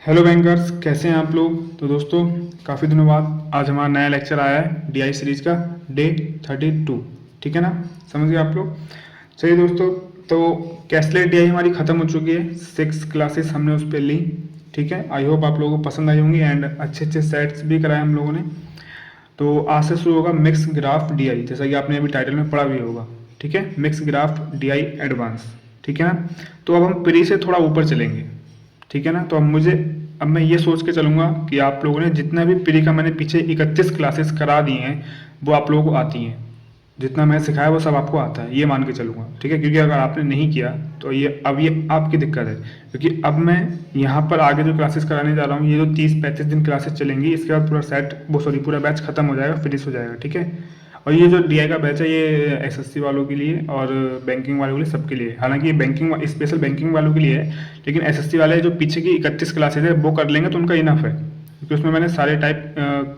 Hello bankers, कैसे हैं आप लोग। तो दोस्तों, काफ़ी दिनों बाद आज हमारा नया लेक्चर आया है डीआई सीरीज़ का डे 32। ठीक है ना, समझ गए आप लोग। चलिए दोस्तों, तो कैशलेस डीआई हमारी ख़त्म हो चुकी है। 6 क्लासेस हमने उस पर ली। ठीक है, आई होप आप लोगों को पसंद आई होंगी एंड अच्छे अच्छे सेट्स भी कराए हम लोगों ने। तो आज से शुरू होगा मिक्स ग्राफ डीआई, जैसा कि आपने अभी टाइटल में पढ़ा भी होगा। ठीक है, मिक्स ग्राफ डीआई एडवांस। ठीक है ना, तो अब हम प्री से थोड़ा ऊपर चलेंगे। ठीक है ना, तो अब मैं ये सोच के चलूँगा कि आप लोगों ने जितना भी प्री का मैंने पीछे 31 क्लासेस करा दी हैं वो आप लोगों को आती हैं। जितना मैं सिखाया वो सब आपको आता है, ये मान के चलूँगा। ठीक है, क्योंकि अगर आपने नहीं किया तो ये आपकी दिक्कत है। क्योंकि अब मैं यहाँ पर आगे जो क्लासेस कराने जा रहा हूँ, ये जो 30-35 दिन क्लासेस चलेंगी, इसके बाद पूरा बैच खत्म हो जाएगा, फिनिश हो जाएगा। ठीक है, और ये जो डीआई का बैच है ये एसएससी वालों के लिए और बैंकिंग वालों के लिए, सबके लिए। हालांकि ये बैंकिंग स्पेशल बैंकिंग वालों के लिए है, लेकिन एसएससी वाले जो पीछे की 31 क्लासेज है वो कर लेंगे तो उनका इनफ है, क्योंकि उसमें मैंने सारे टाइप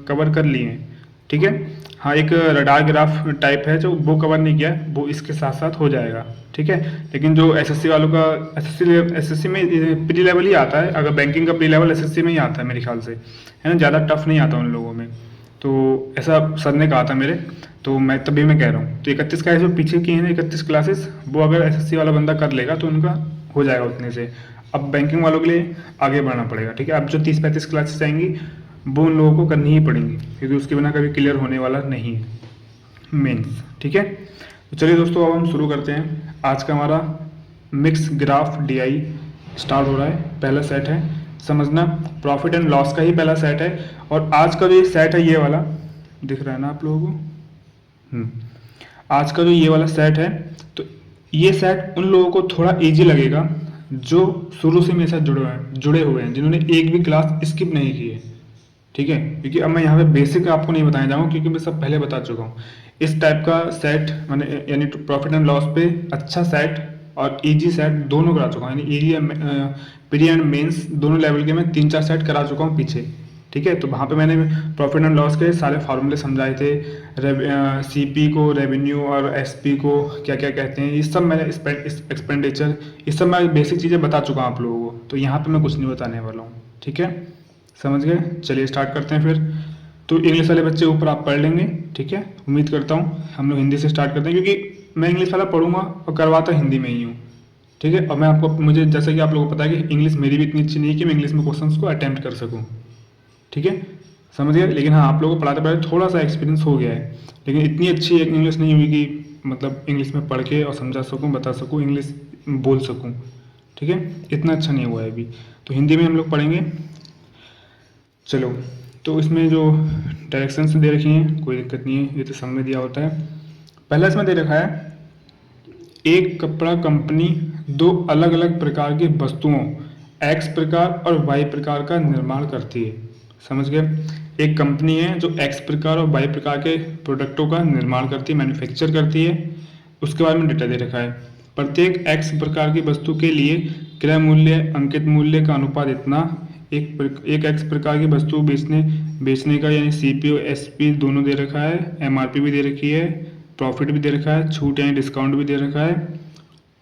कवर कर लिए हैं। ठीक है, हाँ, एक रडार ग्राफ टाइप है जो वो कवर नहीं किया है, वो इसके साथ साथ हो जाएगा। ठीक है, लेकिन जो एसएससी वालों का एसएससी में प्री लेवल ही आता है। अगर बैंकिंग का प्री लेवल एसएससी में ही आता है मेरे ख्याल से, है ना, ज़्यादा टफ नहीं आता उन लोगों में। तो ऐसा सर ने कहा था मेरे, तो तभी मैं कह रहा हूँ। तो 31 का जो पीछे की है ना 31 क्लासेस, वो अगर एसएससी वाला बंदा कर लेगा तो उनका हो जाएगा उतने से। अब बैंकिंग वालों के लिए आगे बढ़ना पड़ेगा। ठीक है, अब जो 30-35 क्लासेस आएंगी वो उन लोगों को करनी ही पड़ेंगी, क्योंकि उसके बिना कभी क्लियर होने वाला नहीं है मेंस। ठीक है, तो चलिए दोस्तों, अब हम शुरू करते हैं। आज का हमारा मिक्स ग्राफ डीआई स्टार्ट हो रहा है। पहला सेट है, समझना, प्रॉफिट एंड लॉस का ही पहला सेट है। और आज का जो ये सेट है, ये वाला दिख रहा है ना आप लोगों को। आज का जो ये वाला सेट है, तो ये सेट उन लोगों को थोड़ा इजी लगेगा जो शुरू से मेरे साथ जुड़े हुए हैं, जिन्होंने एक भी क्लास स्किप नहीं की है। ठीक है, क्योंकि अब मैं यहाँ पे बेसिक आपको नहीं बताने जाऊँगा, क्योंकि मैं सब पहले बता चुका हूँ। इस टाइप का सेट मैंने, यानी प्रॉफिट एंड लॉस पे अच्छा सेट और इजी सेट दोनों करा चुका हूँ। यानी इजी प्री एंड मेंस दोनों लेवल के मैं 3-4 सेट करा चुका हूँ पीछे। ठीक है, तो वहाँ पे मैंने प्रॉफिट एंड लॉस के सारे फार्मूले समझाए थे। सीपी को, रेवेन्यू और एसपी को क्या क्या कहते हैं, ये सब मैंने एक्सपेंडिचर, ये सब मैं बेसिक चीज़ें बता चुका हूँ आप लोगों को। तो यहाँ पे मैं कुछ नहीं बताने वाला हूँ। ठीक है, समझ गए। चलिए स्टार्ट करते हैं फिर। तो इंग्लिश वाले बच्चे ऊपर आप पढ़ लेंगे। ठीक है, उम्मीद करता हूँ। हम लोग हिंदी से स्टार्ट करते हैं, क्योंकि मैं इंग्लिश वाला पढ़ूंगा और करवाता हिंदी में ही हूँ। ठीक है, और मैं आपको, मुझे जैसे कि आप लोगों को पता है कि इंग्लिश मेरी भी इतनी अच्छी नहीं है कि मैं इंग्लिश में क्वेश्चंस को अटेम्प्ट कर सकूँ। ठीक है, समझ गए। लेकिन हाँ, आप लोगों को पढ़ाते पढ़ाते थोड़ा सा एक्सपीरियंस हो गया है, लेकिन इतनी अच्छी इंग्लिश नहीं हुई कि मतलब इंग्लिश में पढ़ के और समझा सकूँ, बता सकूँ, इंग्लिश बोल सकूँ। ठीक है, इतना अच्छा नहीं हुआ है अभी। तो हिंदी में हम लोग पढ़ेंगे। चलो, तो इसमें जो डायरेक्शंस दे रखी हैं कोई दिक्कत नहीं है, ये तो सब में दिया होता है। पहला इसमें दे रखा है, एक कपड़ा कंपनी दो अलग अलग प्रकार की वस्तुओं एक्स प्रकार और वाई प्रकार का निर्माण करती है। समझ गए। एक कंपनी है जो एक्स प्रकार और वाई प्रकार के प्रोडक्टों का निर्माण करती है, मैन्युफैक्चर करती है। उसके बारे में डेटा दे रखा है। प्रत्येक एक्स प्रकार की वस्तु के लिए क्रय मूल्य अंकित मूल्य का अनुपात इतना। एक एक्स प्रकार की वस्तु बेचने का यानी सीपी और एसपी दोनों दे रखा है। एमआरपी भी दे रखी है, प्रॉफिट भी दे रखा है, छूट यानी डिस्काउंट भी दे रखा है,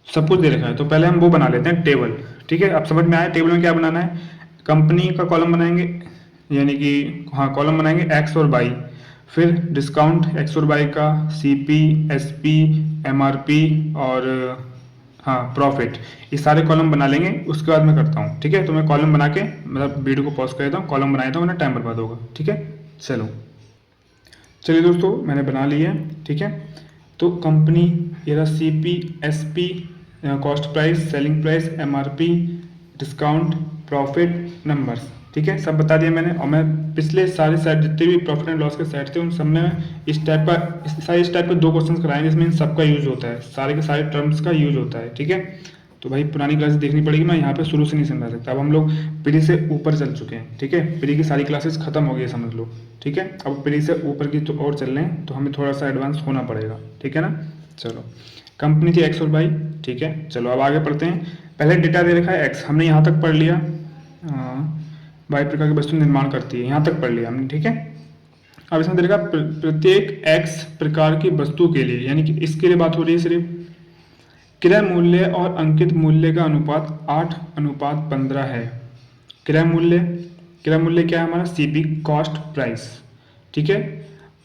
सब कुछ दे रखा है। तो पहले हम वो बना लेते हैं टेबल। ठीक है, अब समझ में आया टेबल में क्या बनाना है। कंपनी का कॉलम बनाएंगे, यानी कि हाँ, कॉलम बनाएंगे एक्स और वाई, फिर डिस्काउंट एक्स और वाई का, सीपी, एसपी, एमआरपी और हाँ प्रॉफिट, ये सारे कॉलम बना लेंगे। उसके बाद मैं करता हूँ। ठीक है, तो मैं कॉलम बना के मतलब वीडियो को पॉज कर देता हूँ, कॉलम बना देता हूँ, वरना टाइम बर्बाद होगा। ठीक है, चलो। चलिए दोस्तों, मैंने बना लिया है। ठीक है, तो कंपनी, ये रहा CP, SP, cost price, selling price, MRP, discount, profit, numbers. ठीक है, सब बता दिया मैंने। और मैं पिछले सारे सेट जितने भी प्रॉफिट एंड लॉस के सेट थे उन सब में इस टाइप के 2 क्वेश्चन कराएंगे जिसमें इन सबका यूज होता है, सारे के सारे टर्म्स का यूज होता है। ठीक है, तो भाई पुरानी क्लासेस देखनी पड़ेगी, मैं यहाँ पे शुरू से नहीं समझा सकता। अब हम लोग प्री से ऊपर चल चुके हैं। ठीक है, प्री की सारी क्लासेस खत्म हो गई समझ लो। ठीक है, अब प्री से ऊपर की तो और चल रहे हैं, तो हमें थोड़ा सा एडवांस होना पड़ेगा। ठीक है ना, चलो। कंपनी थी एक्स और वाई। ठीक है, चलो अब आगे पढ़ते हैं। पहले डेटा दे रखा है एक्स, हमने यहाँ तक पढ़ लिया। वाई प्रकार की वस्तु निर्माण करती है, यहाँ तक पढ़ लिया हमने। ठीक है, अब इसमें दे रखा प्रत्येक एक्स प्रकार की वस्तु के लिए, यानी कि इसके लिए बात हो रही है सिर्फ, क्रय मूल्य और अंकित मूल्य का अनुपात 8:15 है। क्रय मूल्य क्या है हमारा? सीपी, कॉस्ट प्राइस, ठीक है।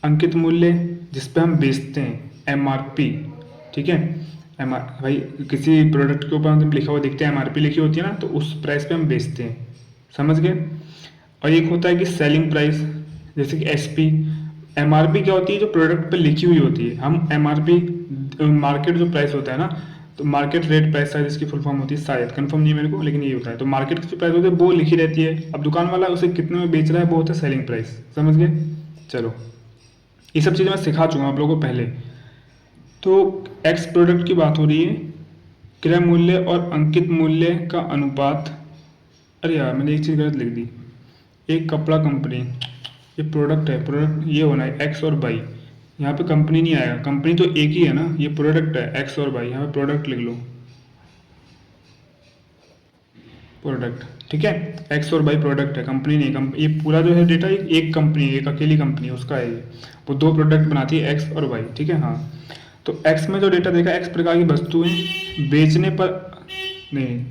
अंकित मूल्य जिस पे हम बेचते हैं, एमआरपी, ठीक है। एमआर भाई किसी प्रोडक्ट के ऊपर हम लिखा हुआ देखते हैं, एमआरपी लिखी होती है ना, तो उस प्राइस पे हम बेचते हैं, समझ गए। और एक होता है कि सेलिंग प्राइस, जैसे कि एसपी। एमआरपी क्या होती है? जो प्रोडक्ट पे लिखी हुई होती है। हम एमआरपी मार्केट जो प्राइस होता है ना, तो मार्केट रेट प्राइस शायद इसकी फुल फॉर्म होती है, शायद कंफर्म नहीं है मेरे को, लेकिन ये होता है। तो मार्केट की जो प्राइस होती है वो लिखी रहती है, अब दुकान वाला उसे कितने में बेच रहा है वो होता है सेलिंग प्राइस, समझ गए। चलो, ये सब चीज़ें मैं सिखा चुका हूँ आप लोगों को पहले। तो एक्स प्रोडक्ट की बात हो रही है, क्रय मूल्य और अंकित मूल्य का अनुपात। अरे यार मैंने एक चीज़ गलत लिख दी। एक कपड़ा कंपनी, ये प्रोडक्ट है, प्रोडक्ट ये होना है एक्स और वाई, यहाँ पे कंपनी नहीं आएगा, कंपनी तो एक ही है ना, ये प्रोडक्ट है एक्स और वाई, यहाँ पे प्रोडक्ट लिख लो, प्रोडक्ट, ठीक है। एक्स और वाई प्रोडक्ट है, कंपनी नहीं। ये पूरा जो है डेटा एक कंपनी है, एक अकेली कंपनी उसका है ये, वो दो प्रोडक्ट बनाती है एक्स और वाई, ठीक है। हाँ, तो एक्स में जो डेटा देखा, एक्स प्रकार की वस्तुएं बेचने पर, नहीं,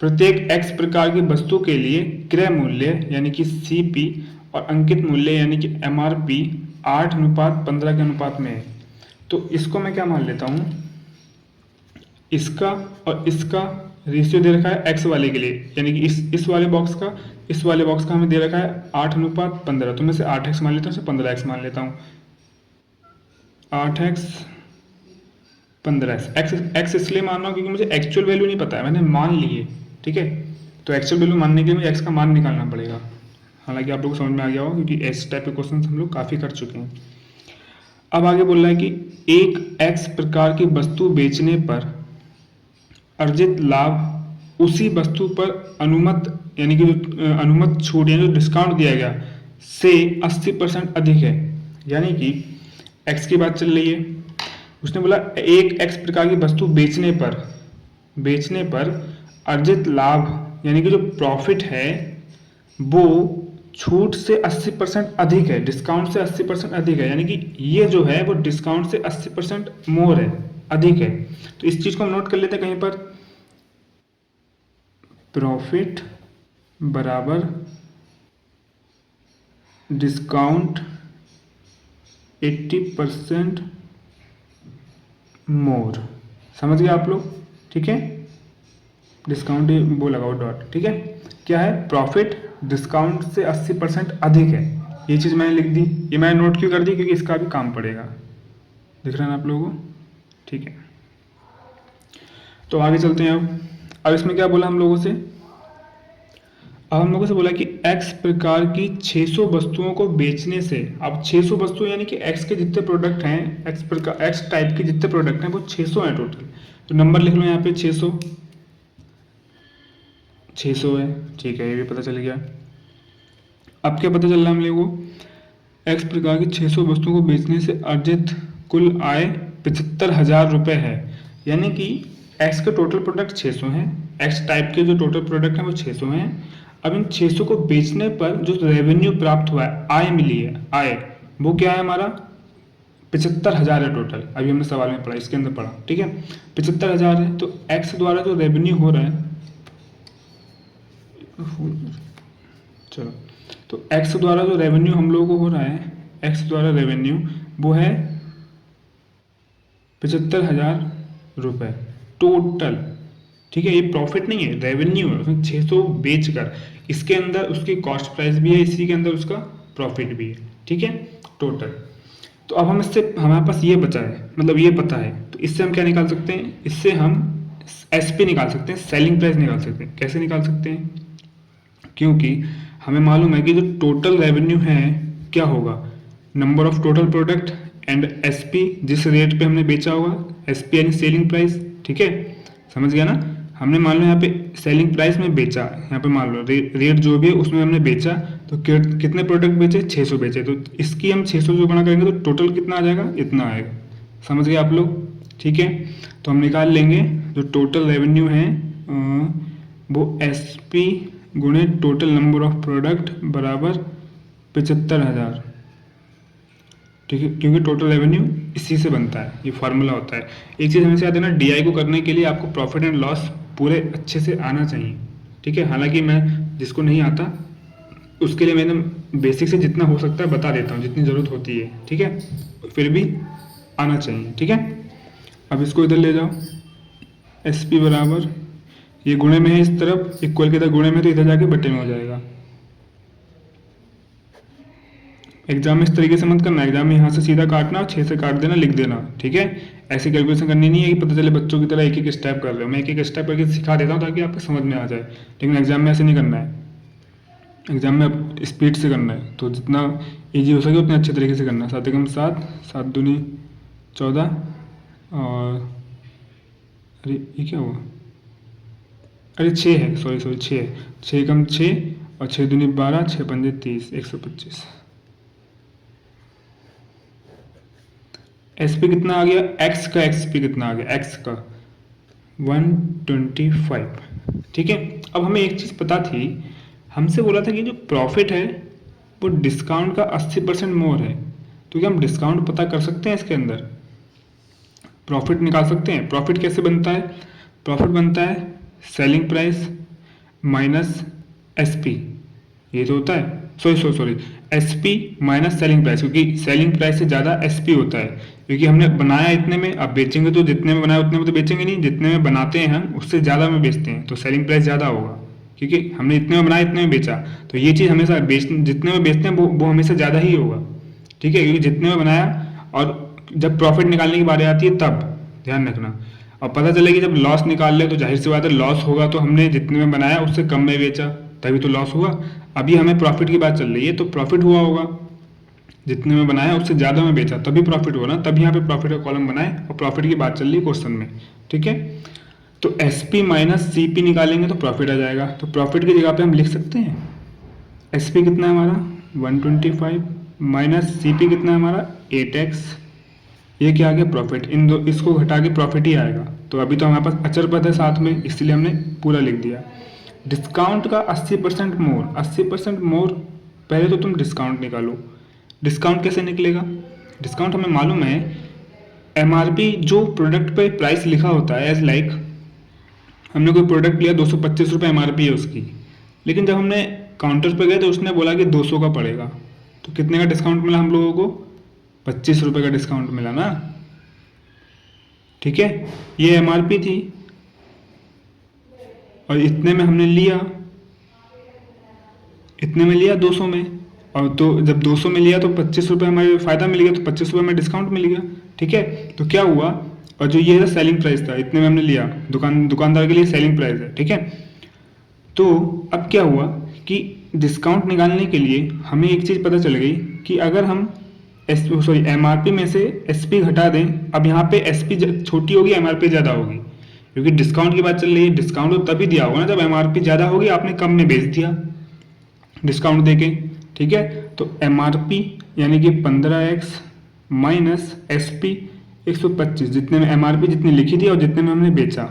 प्रत्येक एक्स प्रकार की वस्तु के लिए क्रय मूल्य यानी कि सीपी और अंकित मूल्य यानी कि एमआरपी 8:15 के अनुपात में है। तो इसको मैं क्या मान लेता हूँ, इसका और इसका रेशियो दे रखा है एक्स वाले के लिए, यानी कि इस वाले बॉक्स का, इस वाले बॉक्स का हमें दे रखा है 8:15, तो मैं से 8x मान लेता हूँ, इसे 15x मान लेता हूँ। 8x 15x, एक्स इसलिए मान रहा हूँ क्योंकि मुझे एक्चुअल वैल्यू नहीं पता है, मैंने मान ली है, ठीक है। तो एक्चुअल वैल्यू मानने के लिए मुझे एक्स का मान निकालना पड़ेगा। हालांकि आप लोगों को समझ में आ गया होगा क्योंकि इस टाइप के क्वेश्चन हम लोग काफ़ी कर चुके हैं। अब आगे बोल रहा है कि एक एक्स प्रकार की वस्तु बेचने पर अर्जित लाभ उसी वस्तु पर अनुमत यानी कि जो अनुमत छूट या जो डिस्काउंट दिया गया से 80% अधिक है। यानी कि एक्स की बात चल रही है, उसने बोला एक एक्स प्रकार की वस्तु बेचने पर अर्जित लाभ यानी कि जो प्रॉफिट है वो छूट से 80% अधिक है, डिस्काउंट से 80% अधिक है, यानी कि ये जो है वो डिस्काउंट से 80% मोर है, अधिक है। तो इस चीज को हम नोट कर लेते हैं कहीं पर, प्रॉफिट बराबर डिस्काउंट 80% मोर, समझ गए आप लोग, ठीक है। डिस्काउंट वो लगाओ डॉट, ठीक है। क्या है? प्रॉफिट डिस्काउंट से 80% अधिक है, ये चीज़ मैंने लिख दी। ये मैंने नोट क्यों कर दी? क्योंकि इसका भी काम पड़ेगा, दिख रहा है ना आप लोगों को, ठीक है। तो आगे चलते हैं। अब इसमें क्या बोला हम लोगों से? अब हम लोगों से बोला कि x प्रकार की 600 वस्तुओं को बेचने से, अब 600 वस्तु यानी कि x के जितने प्रोडक्ट हैं, x प्रकार x टाइप के जितने प्रोडक्ट हैं वो 600 हैं टोटल। तो नंबर लिख लो यहाँ पे 600 है, ठीक है, ये भी पता चल गया। अब क्या पता चल रहा है हम लोगों को? x प्रकार की 600 वस्तुओं को बेचने से अर्जित कुल आय 75,000 रुपये है। यानी कि x के टोटल प्रोडक्ट 600 हैं, x टाइप के जो टोटल प्रोडक्ट हैं वो 600 हैं। अब इन 600 को बेचने पर जो रेवेन्यू प्राप्त हुआ है, आय मिली है, आय वो क्या है हमारा? 75,000 है टोटल। अभी हमने सवाल में पढ़ा, इसके अंदर पढ़ा, ठीक है। 75,000 है, तो x द्वारा जो रेवेन्यू हो रहा है, चलो, तो x द्वारा जो रेवेन्यू हम लोगों को हो रहा है, x द्वारा रेवेन्यू वो है 75,000 रुपये टोटल, ठीक है। ये प्रॉफिट नहीं है, रेवेन्यू है, उसने 600 बेच कर, इसके अंदर उसकी कॉस्ट प्राइस भी है, इसी के अंदर उसका प्रॉफिट भी है, ठीक है, टोटल। तो अब हम इससे, हमारे पास ये बचा है, मतलब ये पता है, तो इससे हम क्या निकाल सकते हैं? इससे हम एसपी निकाल सकते हैं, सेलिंग प्राइस निकाल सकते हैं। कैसे निकाल सकते हैं? क्योंकि हमें मालूम है कि जो टोटल रेवेन्यू है क्या होगा? Number of total product and SP, जिस रेट पे हमने बेचा होगा, एसपी यानी सेलिंग प्राइस, ठीक है, समझ गया ना। हमने मान लो यहाँ पे सेलिंग प्राइस में बेचा, यहाँ पे मान लो रेट जो भी है उसमें हमने बेचा, तो कितने प्रोडक्ट बेचे? 600 बेचे, तो इसकी हम 600 जो गुणा करेंगे तो टोटल कितना आ जाएगा? इतना आएगा, समझ गए आप लोग, ठीक है। तो हम निकाल लेंगे जो टोटल रेवेन्यू है वो एस पी गुणे टोटल नंबर ऑफ प्रोडक्ट बराबर 75,000, ठीक है, क्योंकि टोटल रेवेन्यू इसी से बनता है, ये फार्मूला होता है। एक चीज़ हमेशा याद है ना, डीआई को करने के लिए आपको प्रॉफिट एंड लॉस पूरे अच्छे से आना चाहिए, ठीक है। हालांकि मैं जिसको नहीं आता उसके लिए मैंने बेसिक से जितना हो सकता है बता देता हूँ, जितनी ज़रूरत होती है, ठीक है, फिर भी आना चाहिए, ठीक है। अब इसको इधर ले जाओ, एस पी बराबर, ये गुणे में है इस तरफ, इक्वल के इधर गुणे में, तो इधर जाके बटे में हो जाएगा। एग्जाम में इस तरीके से मत करना, एग्जाम में यहाँ से सीधा काटना और 6 से काट देना, लिख देना, ठीक है। ऐसी कैलकुलेशन करनी नहीं है कि पता चले बच्चों की तरह एक एक स्टेप कर रहे हो। मैं एक एक स्टेप करके सिखा देता हूँ ताकि आपको समझ में आ जाए, लेकिन एग्जाम में ऐसे नहीं करना है। एग्जाम में अब स्पीड से करना है, तो जितना ईजी हो सके उतने अच्छे तरीके से करना है। 7 एकम 7, 7 दूनी 14, और अरे ये क्या हुआ, अरे 6 है, सॉरी 6 है, 6 एकम 6 और 6 दूनी 12, 6 पंजे 30, 125। एस पी कितना आ गया, एक्स का एक्स पी कितना आ गया, एक्स का 125, ठीक है। अब हमें एक चीज़ पता थी, हमसे बोला था कि जो प्रॉफिट है वो डिस्काउंट का 80% मोर है, तो क्या हम डिस्काउंट पता कर सकते हैं, इसके अंदर प्रॉफिट निकाल सकते हैं। प्रॉफिट कैसे बनता है, प्रॉफिट बनता है selling price minus S P, ये तो होता है, sorry S P minus selling price, क्योंकि सेलिंग प्राइस से ज़्यादा एस पी होता है, क्योंकि हमने बनाया इतने में, अब बेचेंगे तो जितने में बनाया उतने में तो बेचेंगे नहीं, जितने में बनाते हैं हम उससे ज़्यादा में बेचते हैं, तो सेलिंग प्राइस ज़्यादा होगा, क्योंकि हमने इतने में बनाया इतने में बेचा, तो ये चीज़ हमेशा जितने में बेचते हैं वो हमेशा ज़्यादा ही होगा, ठीक है, क्योंकि जितने में बनाया, और जब प्रॉफिट निकालने की बारी आती है तब ध्यान रखना। और पता चले कि जब लॉस निकाल ले तो जाहिर सी बात है लॉस होगा, तो हमने जितने में बनाया उससे कम में बेचा तभी तो लॉस हुआ। अभी हमें प्रॉफिट की बात चल रही है, तो प्रॉफिट हुआ होगा, जितने में बनाया उससे ज़्यादा में बेचा तभी प्रॉफिट हुआ ना, तभी यहाँ पे प्रॉफिट का कॉलम बनाए, और प्रॉफिट की बात चल रही है क्वेश्चन में, ठीक है। तो S P minus C P निकालेंगे तो प्रॉफिट आ जाएगा, तो प्रॉफिट की जगह पे हम लिख सकते हैं एस पी कितना है हमारा 125 माइनस सी पी कितना है हमारा 8x, ये क्या आ गया प्रॉफिट, इन दो इसको घटा के प्रॉफिट ही आएगा। तो अभी तो हमारे पास अचर पद है साथ में, इसलिए हमने पूरा लिख दिया। डिस्काउंट का 80% मोर, 80% मोर, पहले तो तुम डिस्काउंट निकालो। डिस्काउंट कैसे निकलेगा, डिस्काउंट हमें मालूम है एमआरपी जो प्रोडक्ट पे प्राइस लिखा होता है, एज लाइक हमने कोई प्रोडक्ट लिया 225 रुपये एमआरपी है उसकी, लेकिन जब हमने काउंटर पे गए तो उसने बोला कि 200 का पड़ेगा, तो कितने का डिस्काउंट मिला हम लोगों को, 25 रुपये का डिस्काउंट मिला ना, ठीक है। ये एमआरपी थी और इतने में हमने लिया, इतने में लिया 200 में, और तो जब 200 में लिया तो 25 रुपये हमारे फ़ायदा मिल गया, तो 25 रुपये में डिस्काउंट मिल गया, ठीक है। तो क्या हुआ, और जो ये सेलिंग प्राइस था इतने में हमने लिया, दुकानदार के लिए सेलिंग प्राइस है, ठीक है। तो अब क्या हुआ कि डिस्काउंट निकालने के लिए हमें एक चीज़ पता चल गई कि अगर हम एमआरपी में से एसपी घटा दें, अब यहाँ पे एसपी छोटी होगी, एमआरपी ज़्यादा होगी, क्योंकि डिस्काउंट की बात चल रही है। डिस्काउंट तो तभी दिया होगा ना जब एमआरपी ज़्यादा होगी, आपने कम में बेच दिया डिस्काउंट देके, ठीक है। तो एमआरपी यानी कि 15x माइनस एसपी 125, जितने में एमआरपी जितनी लिखी थी और जितने में हमने बेचा,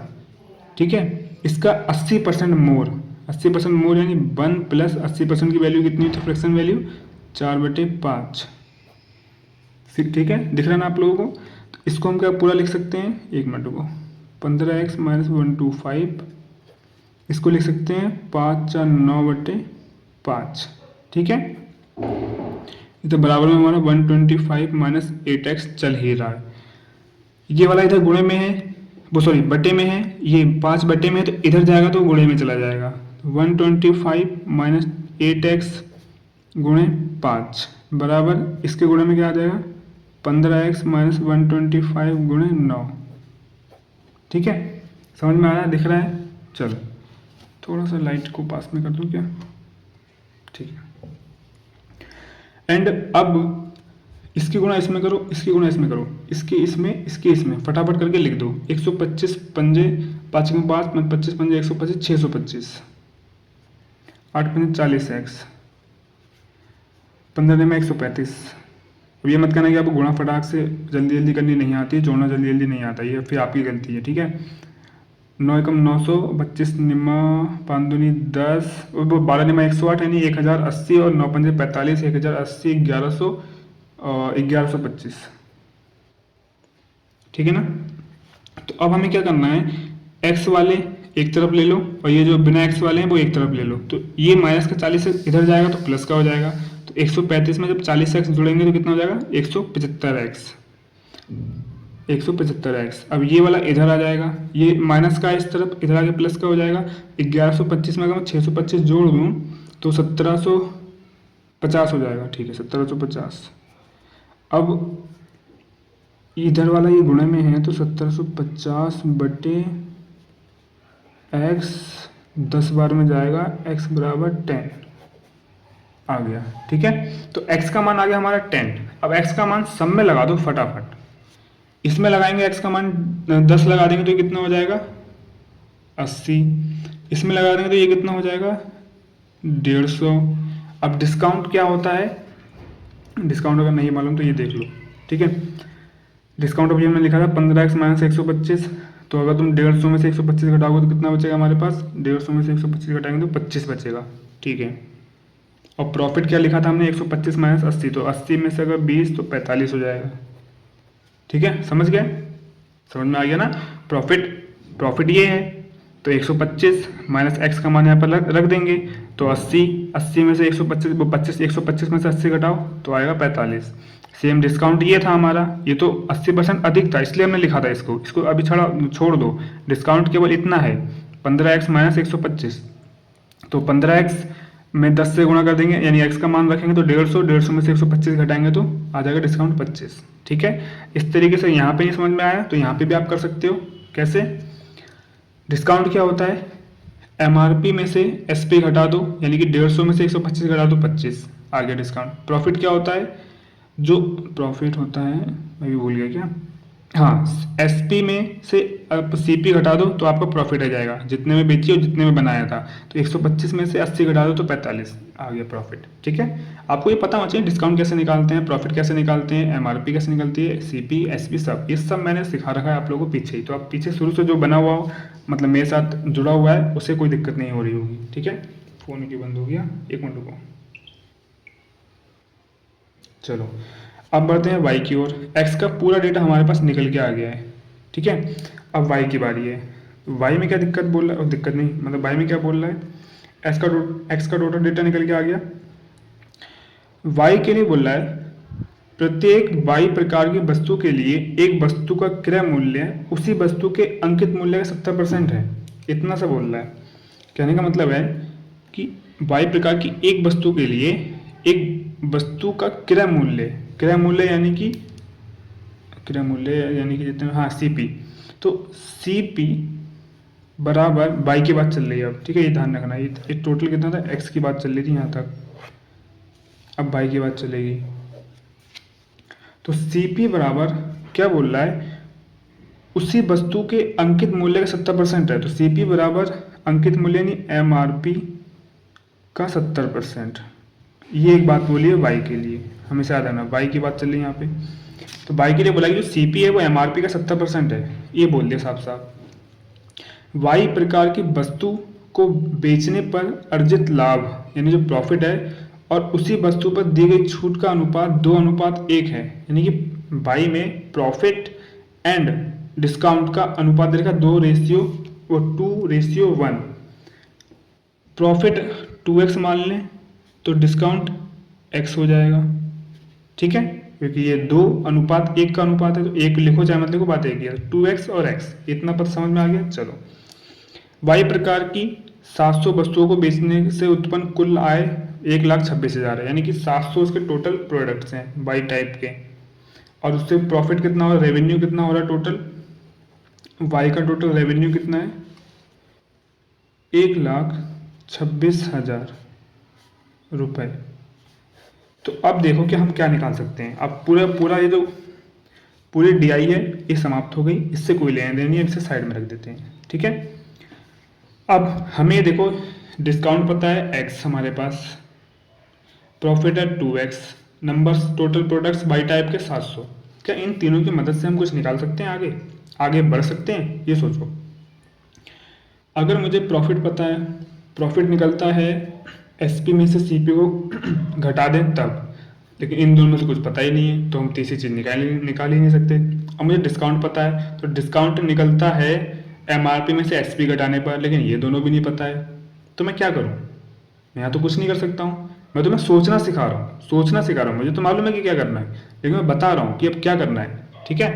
ठीक है, इसका 80% मोर, 80% मोर यानी 1 प्लस 80% की वैल्यू कितनी होती है, फ्रैक्शन वैल्यू 4/5, ठीक है, दिख रहा है ना आप लोगों को। तो इसको हम क्या पूरा लिख सकते हैं, एक मिनट को, 15x माइनस 125, इसको लिख सकते हैं 5/9/5, ठीक है। तो बराबर में हमारा 125 माइनस 8x चल ही रहा है। ये वाला इधर गुणे में है, वो सॉरी बटे में है, ये 5 बटे में है, तो इधर जाएगा तो गुणे में चला जाएगा। 125 माइनस 8x गुणे 5 बराबर इसके गुणे में क्या आ जाएगा, 15x माइनस 125 गुणे 9, ठीक है। समझ में आ रहा है, दिख रहा है। चलो थोड़ा सा लाइट को पास में कर दूं क्या, ठीक है। एंड अब इसकी गुणा इसमें करो, इसकी गुणा इसमें करो, इसके इसमें फटाफट करके लिख दो। 125 पंजे 5 में 5, 25 पंजे 125, 625, 8 पंजे 40x, 15 में 135। अब ये मत कहना कि आपको गुणा फटाक से जल्दी जल्दी करनी नहीं आती, जोड़ना जल्दी जल्दी नहीं आता, ये फिर आपकी गलती है, ठीक है। 9 एकम 900, 25 निमा 5 दूनी 10, 12 निमा 108 यानी 1080, और 9 पंजे 45, 1080, 1100 और 1125, ठीक है ना। तो अब हमें क्या करना है, एक्स वाले एक तरफ ले लो, और ये जो बिना एक्स वाले हैं वो एक तरफ ले लो। तो ये माइनस का 40 इधर जाएगा तो प्लस का हो जाएगा। तो 135 में जब 40 एक्स जुड़ेंगे तो कितना हो जाएगा? 175 एक्स। 175 एक्स। अब ये वाला इधर आ जाएगा, ये माइनस का इस तरफ, इधर आके प्लस का हो जाएगा। 1125 में अगर मैं 625 जोड़ दूँ तो 1750 हो जाएगा। ठीक है, 1750। अब इधर वाला ये गुणे में है तो 1750 बटे एक्स 10 बार में जाएगा, x बराबर 10 आ गया। ठीक है, तो x का मान आ गया हमारा 10। अब x का मान सब में लगा दो फटाफट। इसमें लगाएंगे x का मान 10 लगा देंगे तो कितना हो जाएगा? 80। इसमें लगा देंगे तो ये कितना हो जाएगा? 150। अब डिस्काउंट क्या होता है? डिस्काउंट अगर नहीं मालूम तो ये देख लो। ठीक है, डिस्काउंट अभी हमने लिखा था 15x माइनस 125। तो अगर तुम 150 में से 125 घटाओगे तो कितना बचेगा हमारे पास? 150 में से 125 घटाएंगे तो 25 बचेगा। ठीक है, और प्रॉफिट क्या लिखा था हमने? 125 माइनस 80। तो 80 में से अगर 20 तो 45 हो जाएगा। ठीक है, समझ गए? समझ में आ गया ना? प्रॉफिट ये है। तो 125 माइनस एक्स का मान यहाँ पर रख देंगे। तो 80 में से 125, वो 125 में से 80 घटाओ तो आएगा 45। सेम डिस्काउंट ये था हमारा, ये तो 80% अधिक था इसलिए हमने लिखा था इसको अभी छोड़ दो। डिस्काउंट केवल इतना है, 15x माइनस 125। तो 15x में 10 से गुणा कर देंगे, यानी x का मान रखेंगे तो 150 में से 125 घटाएंगे तो आ जाएगा डिस्काउंट 25। ठीक है, इस तरीके से यहाँ पे नहीं समझ में आया तो यहाँ पे भी आप कर सकते हो। कैसे? डिस्काउंट क्या होता है? MRP में से SP घटा दो, यानी कि 150 में से 125 घटा दो 25 आ गया डिस्काउंट। प्रॉफिट क्या होता है? जो प्रॉफिट होता है, मैं भी भूल गया क्या, हाँ, SP में से आप CP घटा दो तो आपका प्रॉफिट आ जाएगा, जितने में बेची और जितने में बनाया था। तो 125 में से 80 घटा दो तो 45 आ गया प्रॉफिट। ठीक है, आपको ये पता होना चाहिए डिस्काउंट कैसे निकालते हैं, प्रॉफिट कैसे निकालते हैं, MRP कैसे निकलती है, CP SP सब, ये सब मैंने सिखा रखा है आप लोगों को पीछे ही। तो आप पीछे शुरू से जो बना हुआ हो, मतलब मेरे साथ जुड़ा हुआ है, उसे कोई दिक्कत नहीं हो रही होगी। ठीक है, फ़ोन क्यों बंद हो गया? एक मिनट रुको। चलो अब बढ़ते हैं y की ओर। x का पूरा डेटा हमारे पास निकल के आ गया है। ठीक है, अब y की बारी है। y में क्या दिक्कत बोल रहा है? दिक्कत नहीं, मतलब y में क्या बोल रहा है? x का टोटल डेटा निकल के आ गया। y के लिए बोल रहा है प्रत्येक y प्रकार की वस्तु के लिए एक वस्तु का क्रय मूल्य उसी वस्तु के अंकित मूल्य का 70% है। इतना सा बोल रहा है। कहने का मतलब है कि y प्रकार की एक वस्तु के लिए एक वस्तु का क्रय मूल्य यानी कि जितने, हाँ, CP। तो CP बराबर y की बात चल रही है अब। ठीक है, ये ध्यान रखना, ये टोटल कितना था? x की बात चल रही थी यहाँ तक, अब y की बात चलेगी। तो CP बराबर क्या बोल रहा है? उसी वस्तु के अंकित मूल्य का 70% है। तो CP बराबर अंकित मूल्य यानी MRP का 70%। ये एक बात बोली है y के लिए, हमेशा याद रखना, y की बात चल रही है यहाँ पे। तो y के लिए बोला कि जो CP है वो MRP का 70% है, ये बोल दिया साफ साफ। y प्रकार की वस्तु को बेचने पर अर्जित लाभ यानी जो प्रॉफिट है, और उसी वस्तु पर दी गई छूट का अनुपात 2:1 है, यानी कि y में प्रॉफिट एंड डिस्काउंट का अनुपात देखा 2:1। प्रॉफिट 2x मान लें तो डिस्काउंट x हो जाएगा। ठीक है, क्योंकि ये 2:1 का अनुपात है, तो एक लिखो चाहे मत लिखो, बात एक ही है। 2x और x, इतना पता समझ में आ गया। चलो, y प्रकार की 700 वस्तुओं को बेचने से उत्पन्न कुल आय 1,26,000 है, यानी कि 700 उसके टोटल प्रोडक्ट्स हैं y टाइप के, और उससे प्रॉफिट कितना हो रहा है, रेवेन्यू कितना हो रहा है टोटल, y का टोटल रेवेन्यू कितना है? 1,26,000 रुपए। तो अब देखो कि हम क्या निकाल सकते हैं। अब पूरा ये जो पूरी DI है ये समाप्त हो गई, इससे कोई लेने देन नहीं है, इसे साइड में रख देते हैं। ठीक है, अब हमें देखो डिस्काउंट पता है x हमारे पास, प्रॉफिट है 2x, numbers total products by type के 700। क्या इन तीनों की मदद से हम कुछ निकाल सकते हैं, आगे बढ़ सकते हैं? ये सोचो, अगर मुझे प्रॉफिट पता है, प्रॉफिट निकलता है SP में से CP को घटा दें तब, लेकिन इन दोनों में से कुछ पता ही नहीं है तो हम तीसरी चीज़ निकाल ही नहीं सकते। अब मुझे डिस्काउंट पता है, तो डिस्काउंट निकलता है एमआरपी में से एसपी घटाने पर, लेकिन ये दोनों भी नहीं पता है, तो मैं क्या करूँ? मैं यहाँ तो कुछ नहीं कर सकता हूँ। मैं तुम्हें सोचना सिखा रहा हूँ, सोचना सिखा रहा हूँ। मुझे तो मालूम है कि क्या करना है, लेकिन मैं बता रहा हूँ कि अब क्या करना है, ठीक है?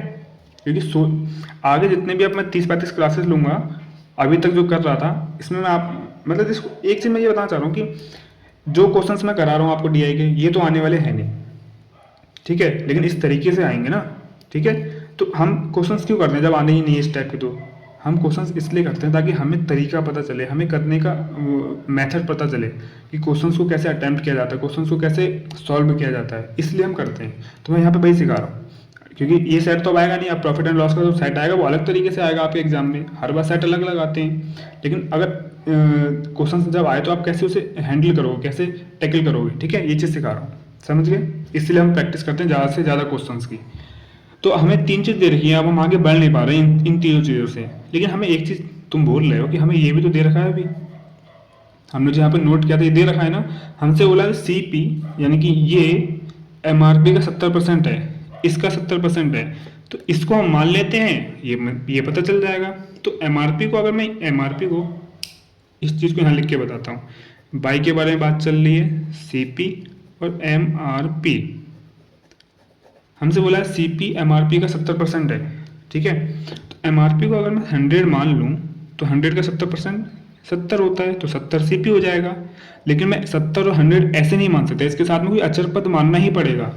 क्योंकि आगे जितने भी अब मैं 30-35 क्लासेस लूँगा, अभी तक जो कर रहा था इसमें मैं आप मतलब इसको एक चीज़ मैं ये बताना चाह रहा हूँ कि जो क्वेश्चंस मैं करा रहा हूँ आपको डीआई के, ये तो आने वाले हैं नहीं, ठीक है? लेकिन इस तरीके से आएंगे ना, ठीक है? तो हम क्वेश्चंस क्यों करते हैं जब आने ही नहीं है इस टाइप के? तो हम क्वेश्चंस इसलिए करते हैं ताकि हमें तरीका पता चले, हमें करने का मेथड पता चले कि क्वेश्चंस को कैसे अटेम्प्ट किया जाता है, क्वेश्चंस को कैसे सॉल्व किया जाता है, इसलिए हम करते हैं। तो मैं यहाँ पे वही सिखा रहा हूँ, क्योंकि ये सेट तो अब आएगा नहीं। अब प्रॉफिट एंड लॉस का जो सेट आएगा वो अलग तरीके से आएगा आपके एग्जाम में, हर बार सेट अलग अलग आते हैं। लेकिन अगर क्वेश्चन जब आए तो आप कैसे उसे हैंडल करोगे, कैसे टैकल करोगे, ठीक है? ये चीज़ सिखा रहा हूँ, समझ गए? इसलिए हम प्रैक्टिस करते हैं ज़्यादा से ज़्यादा क्वेश्चंस की। तो हमें 3 चीज़ दे रखी है, अब हम आगे बढ़ नहीं पा रहे हैं इन तीनों चीज़ों से। लेकिन हमें एक चीज़ तुम बोल रहे हो कि हमें ये भी तो दे रखा है अभी, हमने जो यहाँ पे नोट किया था ये दे रखा है ना। हमसे बोला है सीपी, यानी कि ये एमआरपी का 70% है, इसका 70% है, तो इसको हम मान लेते हैं, ये पता चल जाएगा। तो एमआरपी को, अगर मैं एमआरपी को इस चीज़ को यहाँ लिख के बताता हूँ, बाई के बारे में बात चल रही है, सीपी और एमआरपी। हमसे बोला है सीपी एमआरपी का 70% है, ठीक है? तो एमआरपी को अगर मैं 100 मान लूँ तो 100 का 70% 70 होता है, तो 70 सीपी हो जाएगा। लेकिन मैं 70 और 100 ऐसे नहीं मान सकता, इसके साथ में कोई अचर पद मानना ही पड़ेगा।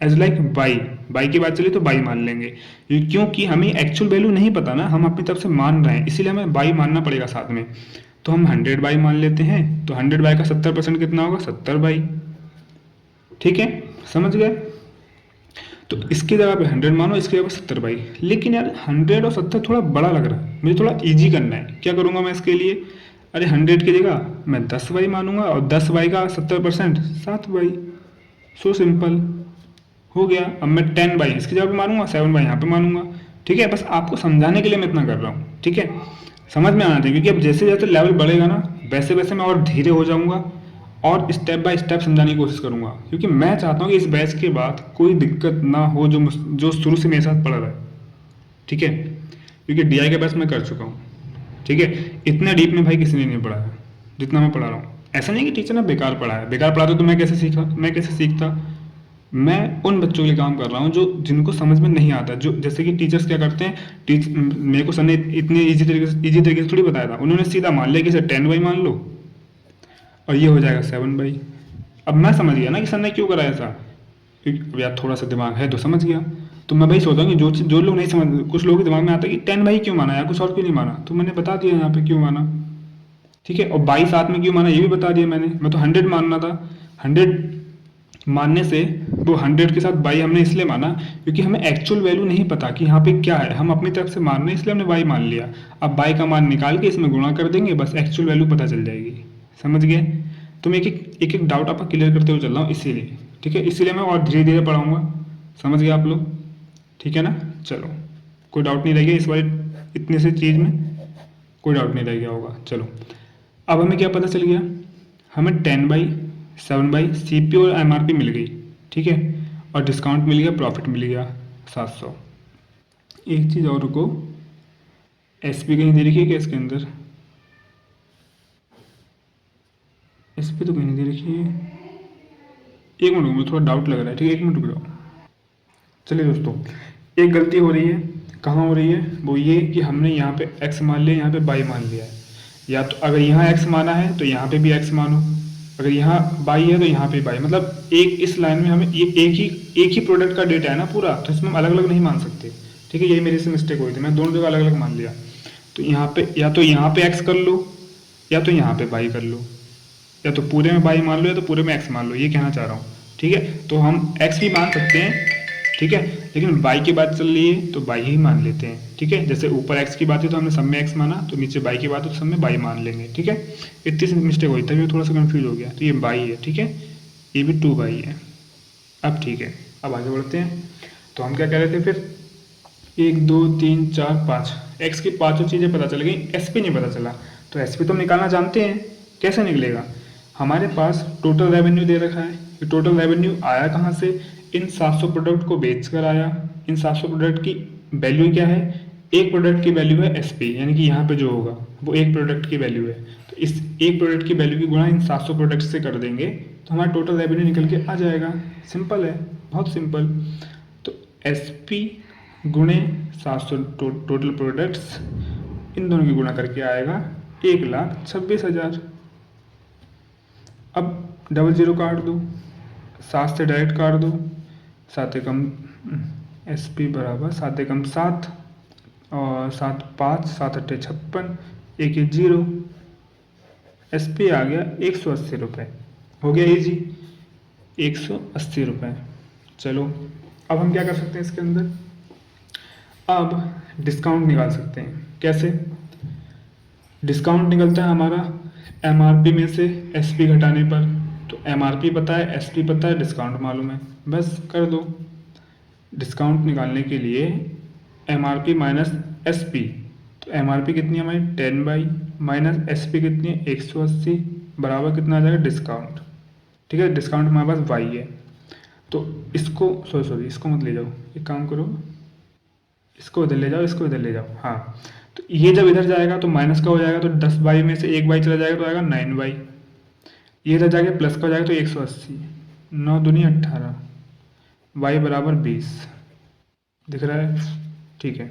एज लाइक बाई की बात चली तो बाई मान लेंगे, क्योंकि हमें एक्चुअल वैल्यू नहीं पता ना, हम अपनी तरफ से मान रहे हैं, इसीलिए हमें बाई मानना पड़ेगा साथ में। तो हम 100 बाई मान लेते हैं, तो 100 बाई का 70% कितना होगा? 70 बाई, ठीक है? समझ गए? तो इसकी जगह पे 100 मानो, इसकी जगह पे 70 बाई। लेकिन यार 100 और 70 थोड़ा बड़ा लग रहा है, मुझे थोड़ा इजी करना है। क्या करूँगा मैं इसके लिए? अरे 100 की जगह मैं 10 बाई मानूंगा, और 10 बाई का 70% 7 बाई। सो सिंपल हो गया। अब मैं 10 बाई इसकी जगह पे मानूंगा, 7 बाई यहाँ पे मानूंगा, ठीक है? बस आपको समझाने के लिए मैं इतना कर रहा हूँ, ठीक है? समझ में आना चाहिए, क्योंकि अब जैसे जैसे लेवल बढ़ेगा ना, वैसे वैसे मैं और धीरे हो जाऊँगा और स्टेप बाय स्टेप समझाने की कोशिश करूंगा, क्योंकि मैं चाहता हूँ कि इस बैच के बाद कोई दिक्कत ना हो जो शुरू से मेरे साथ पढ़ रहा है, ठीक है? क्योंकि डीआई का बैच मैं कर चुका हूँ, ठीक है? इतने डीप में भाई किसी ने नहीं पढ़ा है जितना मैं पढ़ा रहा हूँ। ऐसा नहीं कि टीचर ने बेकार पढ़ा है, बेकार पढ़ाता तो मैं कैसे सीखता? मैं उन बच्चों के लिए काम कर रहा हूँ जो जिनको समझ में नहीं आता, जो जैसे कि टीचर्स क्या करते हैं, मेरे को सर ने इतने इजी तरीके से थोड़ी बताया था, उन्होंने सीधा मान लिया कि सर 10 बाई मान लो और ये हो जाएगा 7 बाई। अब मैं समझ गया ना कि सर ने क्यों करा ऐसा, क्योंकि यार थोड़ा सा दिमाग है तो समझ गया। तो मैं भाई सोचा हूँ कि जो लोग नहीं समझ, कुछ लोगों के दिमाग में आता है कि 10 बाई क्यों माना यार, कुछ और क्यों नहीं माना, तो मैंने बता दिया यहाँ पे क्यों माना, ठीक है? और 22 साथ में क्यों माना ये भी बता दिया मैंने। मैं तो 100 मानना था, 100 मानने से वो 100 के साथ बाई हमने इसलिए माना क्योंकि हमें एक्चुअल वैल्यू नहीं पता कि यहाँ पे क्या है, हम अपनी तरफ से मान रहे हैं इसलिए हमने बाई मान लिया। अब बाई का मान निकाल के इसमें गुणा कर देंगे, बस एक्चुअल वैल्यू पता चल जाएगी। समझ गए? तो मैं एक डाउट आपका क्लियर करते हुए चल रहा हूँ इसीलिए, ठीक है? इसीलिए मैं और धीरे धीरे पढ़ाऊँगा, समझ गए आप लोग? ठीक है ना? चलो, कोई डाउट नहीं रह गया इस बार, इतने से चीज़ में कोई डाउट नहीं रह गया होगा। चलो, अब हमें क्या पता चल गया? हमें 10 बाई 7 बाई CP और MRP मिल गई, ठीक है? और डिस्काउंट मिल गया, प्रॉफिट मिल गया 700। एक चीज़ और रुको, SP कहीं दे रखी है क्या इसके अंदर? SP तो कहीं नहीं दे रखी है। एक मिनट, मुझे थोड़ा डाउट लग रहा है, ठीक है? 1 मिनट रुक जाओ। चलिए दोस्तों, एक गलती हो रही है, कहाँ हो रही है? वो ये कि हमने यहाँ पे x मान लिया, यहाँ पे y मान लिया है। या तो अगर यहाँ x माना है तो यहाँ पे भी x मानो, अगर यहाँ y है तो यहाँ पे y, मतलब एक इस लाइन में हमें एक ही प्रोडक्ट का डेटा है ना पूरा, तो इसमें हम अलग अलग नहीं मान सकते, ठीक है? यही मेरे से मिस्टेक हुई थी, मैं दोनों जगह अलग अलग मान लिया। तो यहाँ पे या तो यहाँ पे x कर लो, या तो यहाँ पे y कर लो, या तो पूरे में y मान लो या तो पूरे में x मान लो, ये कहना चाह रहा हूँ, ठीक है? तो हम x भी मान सकते हैं, ठीक है? लेकिन y की बात चल रही है तो y ही मान लेते हैं, ठीक है? जैसे ऊपर x की बात है तो हमने सब में x माना, तो नीचे y की बात है तो सब में y मान लेंगे, ठीक है? इतनी सी मिस्टेक हुई तभी थोड़ा सा कंफ्यूज हो गया। तो ये y है, ठीक है? ये भी 2y है। अब ठीक है, अब आगे बढ़ते हैं। तो हम क्या कह रहे थे फिर? 1 2 3 4 5 x की पांचों चीज़ें पता चल गई, SP नहीं पता चला। तो SP तो हम निकालना जानते हैं, कैसे निकलेगा? हमारे पास टोटल रेवेन्यू दे रखा है, ये टोटल रेवेन्यू आया कहाँ से? इन 700 प्रोडक्ट को बेच कर आया। इन 700 प्रोडक्ट की वैल्यू क्या है? एक प्रोडक्ट की वैल्यू है एसपी, यानी कि यहाँ पे जो होगा वो एक प्रोडक्ट की वैल्यू है, तो इस एक प्रोडक्ट की वैल्यू की गुणा इन 700 प्रोडक्ट से कर देंगे तो हमारा टोटल रेवेन्यू निकल के आ जाएगा। सिंपल है, बहुत सिंपल। तो एसपी गुणे 700 टोटल प्रोडक्ट्स, इन दोनों की गुणा करके आएगा 1,26,000। अब डबल जीरो काट दो, 7 से डायरेक्ट काट दो, 7 एकम एस पी बराबर 7 एकम 7 और 7 5 7 अट्ठे 56, एक 0, एस पी आ गया 180 रुपये। हो गया इजी, 180 रुपये। चलो अब हम क्या कर सकते हैं इसके अंदर, अब डिस्काउंट निकाल सकते हैं। कैसे डिस्काउंट निकलता है हमारा, एमआरपी में से एसपी घटाने पर। तो एमआरपी पता है, एसपी पता है, डिस्काउंट मालूम है, बस कर दो। डिस्काउंट निकालने के लिए एमआरपी माइनस एसपी, तो एमआरपी कितनी है हमारी 10/, माइनस एसपी कितनी है 180, बराबर कितना आ जाएगा डिस्काउंट। ठीक है, डिस्काउंट हमारे पास वाई है, तो इसको सॉरी इसको मत ले जाओ, एक काम करो, इसको इधर ले जाओ, इसको इधर ले जाओ। हाँ, तो ये जब इधर जाएगा तो माइनस का हो जाएगा, तो 10/, में से 1/, चला जाएगा तो आएगा 9/। ये इधर जाके प्लस का हो जाएगा तो 180, 9 दूनी 18, y बराबर 20 दिख रहा है। ठीक है,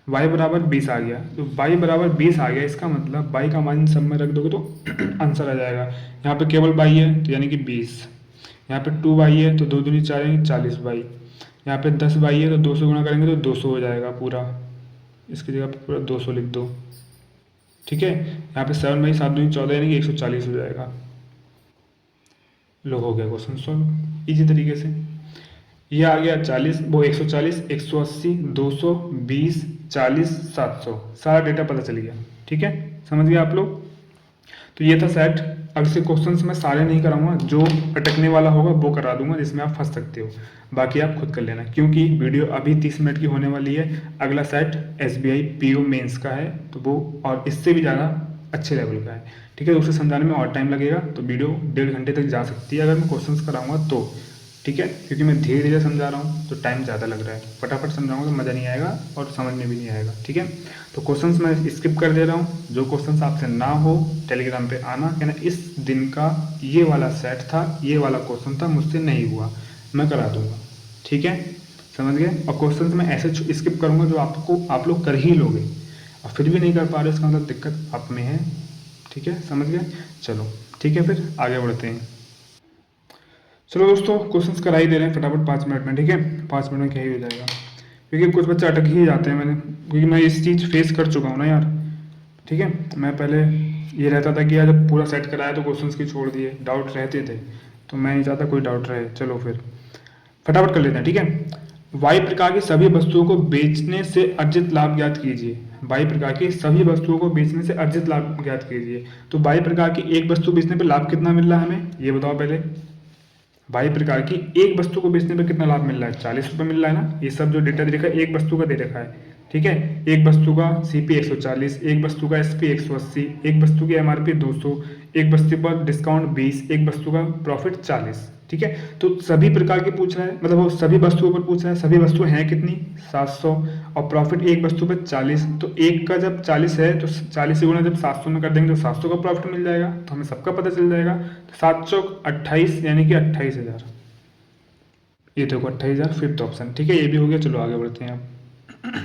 y बराबर 20 आ गया, तो y बराबर 20 आ गया, इसका मतलब y का मान सब में रख दोगे तो आंसर आ जाएगा। यहाँ पे केवल y है तो यानी कि 20, यहाँ पे 2y है तो 2 दूनी 4 यानी 40y, यहाँ पे 10y है तो 2 से गुणा करेंगे तो 200 हो जाएगा पूरा, इसकी जगह पे पूरा 200 लिख दो। ठीक है, यहाँ पे 7/, 7 दूनी 14 यानी कि 140 हो जाएगा। लो हो गया क्वेश्चन सॉल्व इजी तरीके से। ये आ गया 40, वो 140, 180, 200, 20, 40, 700, सारा डेटा पता चल गया। ठीक है, समझ गए आप लोग। तो ये था सेट। अब इसके क्वेश्चंस मैं सारे नहीं कराऊंगा, जो अटकने वाला होगा वो करा दूंगा, जिसमें आप फंस सकते हो, बाकी आप खुद कर लेना, क्योंकि वीडियो अभी 30 मिनट की होने वाली है। अगला सेट एसबीआई पीओ मेंस का है, तो वो और इससे भी ज़्यादा अच्छे लेवल का है। ठीक है, उसे समझाने में और टाइम लगेगा, तो वीडियो 1.5 घंटे तक जा सकती है अगर मैं क्वेश्चंस कराऊंगा तो। ठीक है, क्योंकि मैं धीरे धीरे समझा रहा हूँ तो टाइम ज़्यादा लग रहा है, फटाफट समझाऊंगा तो मज़ा नहीं आएगा और समझ में भी नहीं आएगा। ठीक है, तो क्वेश्चंस मैं स्किप कर दे रहा हूँ, जो क्वेश्चंस आपसे ना हो टेलीग्राम पे आना, कहना इस दिन का ये वाला सेट था, ये वाला क्वेश्चन था, मुझसे नहीं हुआ, मैं करा दूंगा। ठीक है, समझ गए। और क्वेश्चंस मैं ऐसे स्किप करूँगा जो आप लोग कर ही लोगे, और फिर भी नहीं कर पा रहे इसका मतलब दिक्कत आप में है। ठीक है, समझ गए। चलो ठीक है, फिर आगे बढ़ते हैं। चलो दोस्तों, क्वेश्चंस करा ही दे रहे हैं फटाफट 5 मिनट में। ठीक है, 5 मिनट में क्या ही हो जाएगा, क्योंकि कुछ बच्चे अटक ही जाते हैं, क्योंकि मैं इस चीज़ फेस कर चुका हूँ ना यार। ठीक है, मैं पहले ये रहता था कि यार जब पूरा सेट कराया तो क्वेश्चंस की छोड़ दिए, डाउट रहते थे, तो मैं नहीं चाहता कोई डाउट रहे। चलो फिर फटाफट कर लेते हैं। ठीक है, वाई प्रकार की सभी वस्तुओं को बेचने से अर्जित लाभ ज्ञात कीजिए। वाई प्रकार की सभी वस्तुओं को बेचने से अर्जित लाभ ज्ञात कीजिए। तो वाई प्रकार की एक वस्तु बेचने पर लाभ कितना मिल रहा है हमें, ये बताओ पहले। वाई प्रकार की एक वस्तु को बेचने पर कितना लाभ मिल रहा है, 40 रुपये मिल रहा है ना। ये सब जो डेटा दे रखा है एक वस्तु का दे रखा है। ठीक है, एक वस्तु का सीपी 140, एक वस्तु का एसपी 180, एक वस्तु की एमआरपी 200, एक वस्तु पर डिस्काउंट 20, एक वस्तु का प्रॉफिट 40। ठीक है, तो सभी प्रकार के पूछ रहा है, मतलब वो सभी वस्तुओं पर पूछ रहा है। सभी वस्तुएं हैं कितनी 700, और प्रॉफिट एक वस्तु पर 40, तो एक का जब 40 है तो 40 से गुणा जब 700 में कर देंगे तो 700 का प्रॉफिट मिल जाएगा, तो हमें सबका पता चल जाएगा। तो 728 यानी कि 28,000, ये देखो 28,000 फिफ्थ ऑप्शन। ठीक है, ये भी हो गया। चलो आगे बढ़ते हैं। आप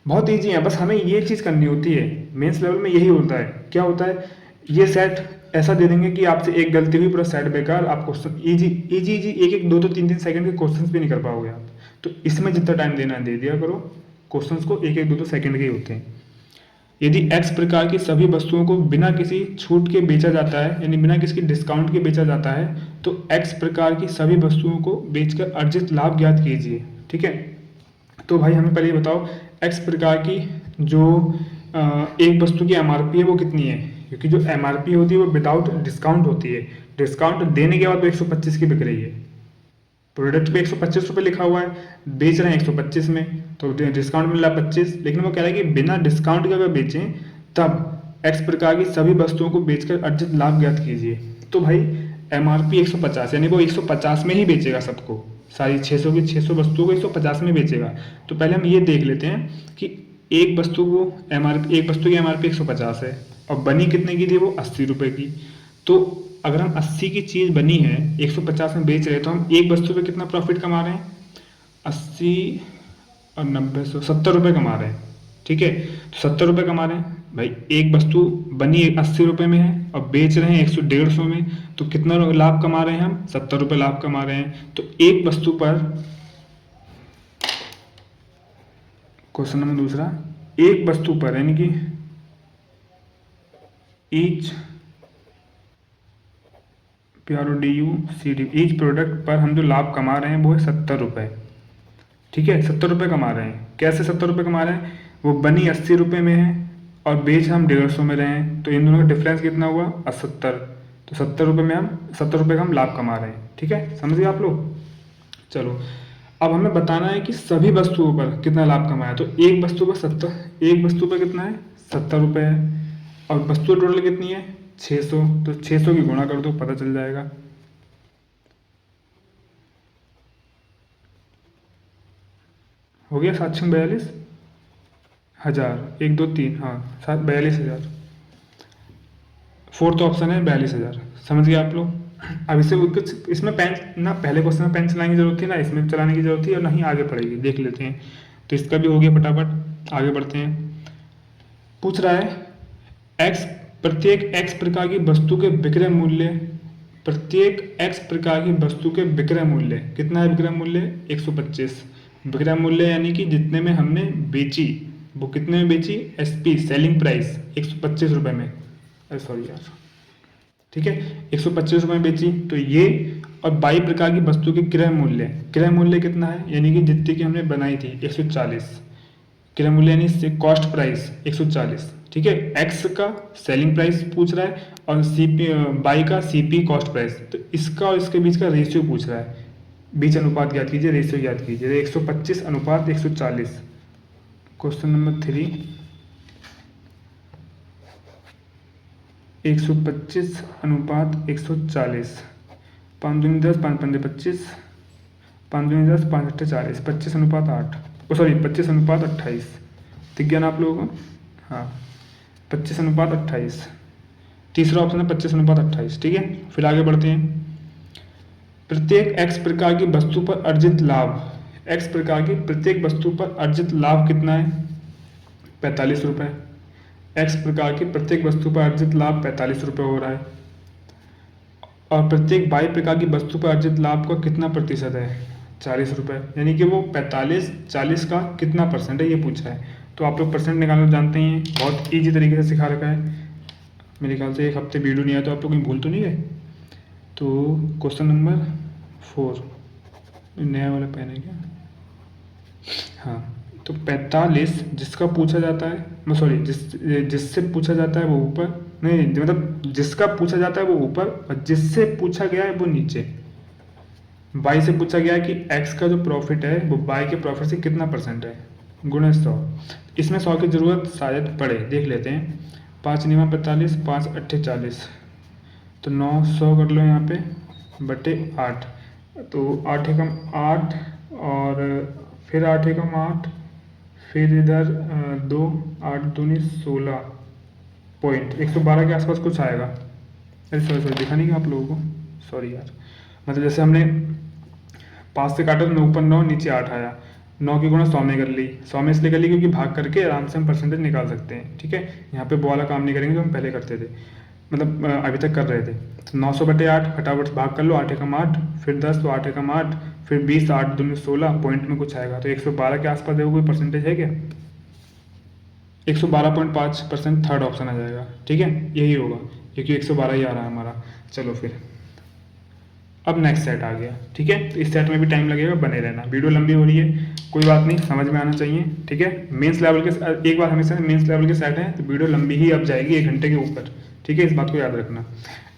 बहुत ईजी है, बस हमें ये चीज़ करनी होती है। मेंस लेवल में यही होता है। क्या होता है, ये सेट ऐसा दे देंगे कि आपसे एक गलती हुई पूरा सेट बेकार, आप question easy easy easy 1-1 2-2 3-3 second के क्वेश्चंस भी नहीं कर पाओगे आप। तो इसमें जितना टाइम देना है दे दिया करो, क्वेश्चंस को 1-1 2-2 सेकंड के ही होते हैं। यदि एक्स प्रकार की सभी वस्तुओं को बिना किसी छूट के बेचा जाता है, यानी बिना किसी डिस्काउंट के बेचा जाता है, तो एक्स प्रकार की सभी वस्तुओं को बेचकर अर्जित लाभ ज्ञात कीजिए। ठीक है, तो भाई हमें पहले ये बताओ, एक्स प्रकार की जो एक वस्तु की एमआरपी है वो कितनी है, क्योंकि जो एमआरपी होती है वो विदाउट डिस्काउंट होती है। डिस्काउंट देने के बाद तो 125 की बिक रही है, प्रोडक्ट पे 125 रुपये लिखा हुआ है, बेच रहे हैं 125 में, तो डिस्काउंट मिल रहा है 25, लेकिन वो कह रहा है कि बिना डिस्काउंट के अगर बेचें तब एक्स प्रकार की सभी वस्तुओं को बेचकर अर्जित लाभ ज्ञात कीजिए। तो भाई एमआरपी 150, यानी वो 150 में ही बेचेगा सबको, सारी 600 की 600 वस्तुओं को 150 में बेचेगा। तो पहले हम ये देख लेते हैं कि एक वस्तु को एक वस्तु की एमआरपी 150 है और बनी कितने की थी, वो 80 रुपए की। तो अगर हम 80 की चीज़ बनी है 150 में बेच रहे हैं, तो हम एक वस्तु पे कितना प्रॉफिट कमा रहे हैं, 80 और 90 100 70 रुपये कमा रहे हैं। ठीक है, तो 70 रुपये कमा रहे हैं भाई। एक वस्तु बनी 80 रुपये में है और बेच रहे हैं 100 150 में, तो कितना लाभ कमा रहे हैं हम, 70 रुपये लाभ कमा रहे हैं। तो एक वस्तु पर, क्वेश्चन नंबर दूसरा, एक वस्तु पर यानी कि ईच PRODUCT ईच प्रोडक्ट पर हम जो लाभ कमा रहे हैं वो है 70 रुपये। ठीक है, 70 रुपये कमा रहे हैं। कैसे 70 रुपये कमा रहे हैं, वो बनी 80 रुपये में है और बेच हम 150 में रहे हैं, तो इन दोनों का डिफरेंस कितना हुआ, 70। तो 70 रुपये में हम 70 रुपये का हम लाभ कमा रहे हैं। ठीक है, समझिए आप लोग। चलो, अब हमें बताना है कि सभी वस्तुओं पर कितना लाभ कमाया। तो एक वस्तु पर 70, एक वस्तु पर कितना है, 70 रुपये है और वस्तु टोटल कितनी है, 600। तो 600 की गुणा कर दो, पता चल जाएगा। हो गया 742,000, 1 2 3, हाँ 42,000। फोर्थ ऑप्शन है 42,000। समझ गए आप लोग। अब इसे कुछ इसमें पेन ना, पहले क्वेश्चन में पेन चलाने की जरूरत थी ना, इसमें भी चलाने की जरूरत थी और ना ही आगे पड़ेगी, देख लेते हैं। तो इसका भी हो गया, फटाफट आगे बढ़ते हैं। पूछ रहा है एक्स, प्रत्येक एक्स प्रकार की वस्तु के विक्रय मूल्य, प्रत्येक एक्स प्रकार की वस्तु के विक्रय मूल्य कितना है, विक्रय मूल्य 125। विक्रय मूल्य यानी कि जितने में हमने बेची, वो कितने में बेची, एसपी सेलिंग प्राइस 125 रुपये में, सॉरी यार, ठीक है 125 रुपये में बेची। तो ये, और 22 प्रकार की वस्तु के क्रय मूल्य, क्रय मूल्य कितना है, यानी कि जितनी की हमने बनाई थी 140, क्रय मूल्य यानी कॉस्ट प्राइस 140। ठीक है, एक्स का सेलिंग प्राइस पूछ रहा है और सीपी बाई का सीपी कॉस्ट प्राइस। तो इसका और इसके बीच का रेशियो पूछ रहा है, बीच अनुपात ज्ञात कीजिए, रेशियो ज्ञात कीजिए। 125 अनुपात 140। क्वेश्चन नंबर 3, 125 अनुपात 140, 5 दूनी 10, 5 पंजे 25, 5 दूनी 10, 5 अट्ठे 40, 25 अनुपात 8, सॉरी 25 अनुपात 28। दिख गया ना आप लोगों को, हाँ 25 अनुपात 28। तीसरा ऑप्शन है 25 अनुपात 28। ठीक है, फिर आगे बढ़ते हैं। प्रत्येक एक्स प्रकार की वस्तु पर अर्जित लाभ, एक्स प्रकार की प्रत्येक वस्तु पर अर्जित लाभ कितना है, 45 रुपये। एक्स प्रकार की प्रत्येक वस्तु पर अर्जित लाभ 45 रुपये हो रहा है। और प्रत्येक वाई प्रकार की वस्तु पर अर्जित लाभ का कितना प्रतिशत है, 40 रुपये। यानी कि वो 45 40 का कितना परसेंट है, ये पूछा है। तो आप लोग परसेंट निकालना जानते हैं, बहुत ईजी तरीके से सिखा रखा है। मेरे ख्याल से एक हफ्ते वीडियो नहीं आया तो आप लोग कहीं भूल तो नहीं गए। तो क्वेश्चन नंबर 4, नया वाला पेन है क्या, हाँ। तो 45 जिसका पूछा जाता है, सॉरी जिससे पूछा जाता है वो ऊपर, नहीं मतलब जिसका पूछा जाता है वो ऊपर और जिससे पूछा गया है वो नीचे। बाई से पूछा गया है कि एक्स का जो प्रॉफिट है वो बाई के प्रॉफिट से कितना परसेंट है, गुणे 100। इसमें 100 की ज़रूरत शायद पड़े, देख लेते हैं। 5 निमा 45, 5 अट्ठे 40, तो 900 कर लो यहाँ पे बटे 8। तो 8 एकम 8 और फिर 8 एकम 8, फिर इधर 2, 8 दूनी 16 पॉइंट 112 के आसपास कुछ आएगा। अरे सॉरी दिखा नहीं आप लोगों को, सॉरी यार। मतलब जैसे हमने 5 से काटा तो 9 ऊपर 9 नीचे 8 आया, 9 की गुणा 100 में कर ली। 100 में इसलिए कर ली क्योंकि भाग करके आराम से हम परसेंटेज निकाल सकते हैं। ठीक है, यहाँ पे वो वाला काम नहीं करेंगे जो हम पहले करते थे, मतलब अभी तक कर रहे थे। तो 900 बटे 8 फटाफट भाग कर लो, 8 एकम 8, फिर 10 तो 8 एकम 8, फिर 20, 8 दूनी 16 पॉइंट में कुछ आएगा। तो 112 के आसपास देखो कोई परसेंटेज है क्या, 112.5% थर्ड ऑप्शन आ जाएगा। ठीक है, यही होगा क्योंकि 112 ही आ रहा है हमारा। चलो फिर अब नेक्स्ट सेट आ गया। ठीक है, तो इस सेट में भी टाइम लगेगा, बने रहना। वीडियो लंबी हो रही है, कोई बात नहीं, समझ में आना चाहिए। ठीक है, मेंस लेवल के एक बार हमेशा मेंस लेवल के सेट हैं तो वीडियो लंबी ही अब जाएगी 1 घंटे के ऊपर। ठीक है, इस बात को याद रखना।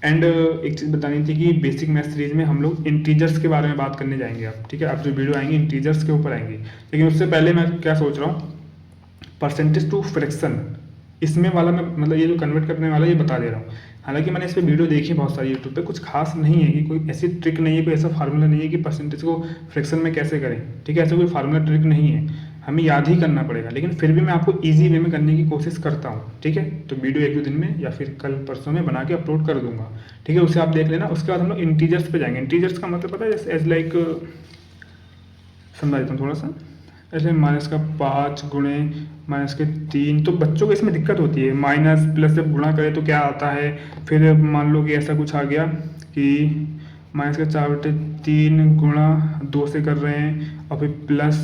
एंड एक चीज़ बतानी थी कि बेसिक मैथ सीरीज में हम लोग इंटीजर्स के बारे में बात करने जाएंगे अब। ठीक है, अब जो वीडियो आएंगे इंटीजर्स के ऊपर आएंगी, लेकिन उससे पहले मैं क्या सोच रहा हूँ, परसेंटेज टू फ्रैक्शन इसमें वाला मैं मतलब ये जो कन्वर्ट करने वाला ये बता दे रहा हूँ। हालांकि मैंने इस पर वीडियो देखी बहुत सारी यूट्यूब पे, कुछ खास नहीं है कि कोई ऐसी ट्रिक नहीं है, कोई ऐसा फार्मूला नहीं है कि परसेंटेज को फ्रैक्शन में कैसे करें। ठीक है, ऐसा कोई फार्मूला ट्रिक नहीं है। हमें याद ही करना पड़ेगा, लेकिन फिर भी मैं आपको ईजी वे में करने की कोशिश करता हूँ, ठीक है। तो वीडियो 1-2 दिन में या फिर कल परसों में बना के अपलोड कर दूंगा, ठीक है। उसे आप देख लेना। उसके बाद हम लोग इंटीजर्स पे जाएंगे। इंटीजर्स का मतलब पता है, जैसे एज लाइक, समझा देता हूँ थोड़ा सा। ऐसे माइनस का 5 गुणे माइनस के 3, तो बच्चों को इसमें दिक्कत होती है। माइनस प्लस जब गुणा करें तो क्या आता है, फिर मान लो कि ऐसा कुछ आ गया कि माइनस का 4/3 गुणा 2 से कर रहे हैं, और फिर प्लस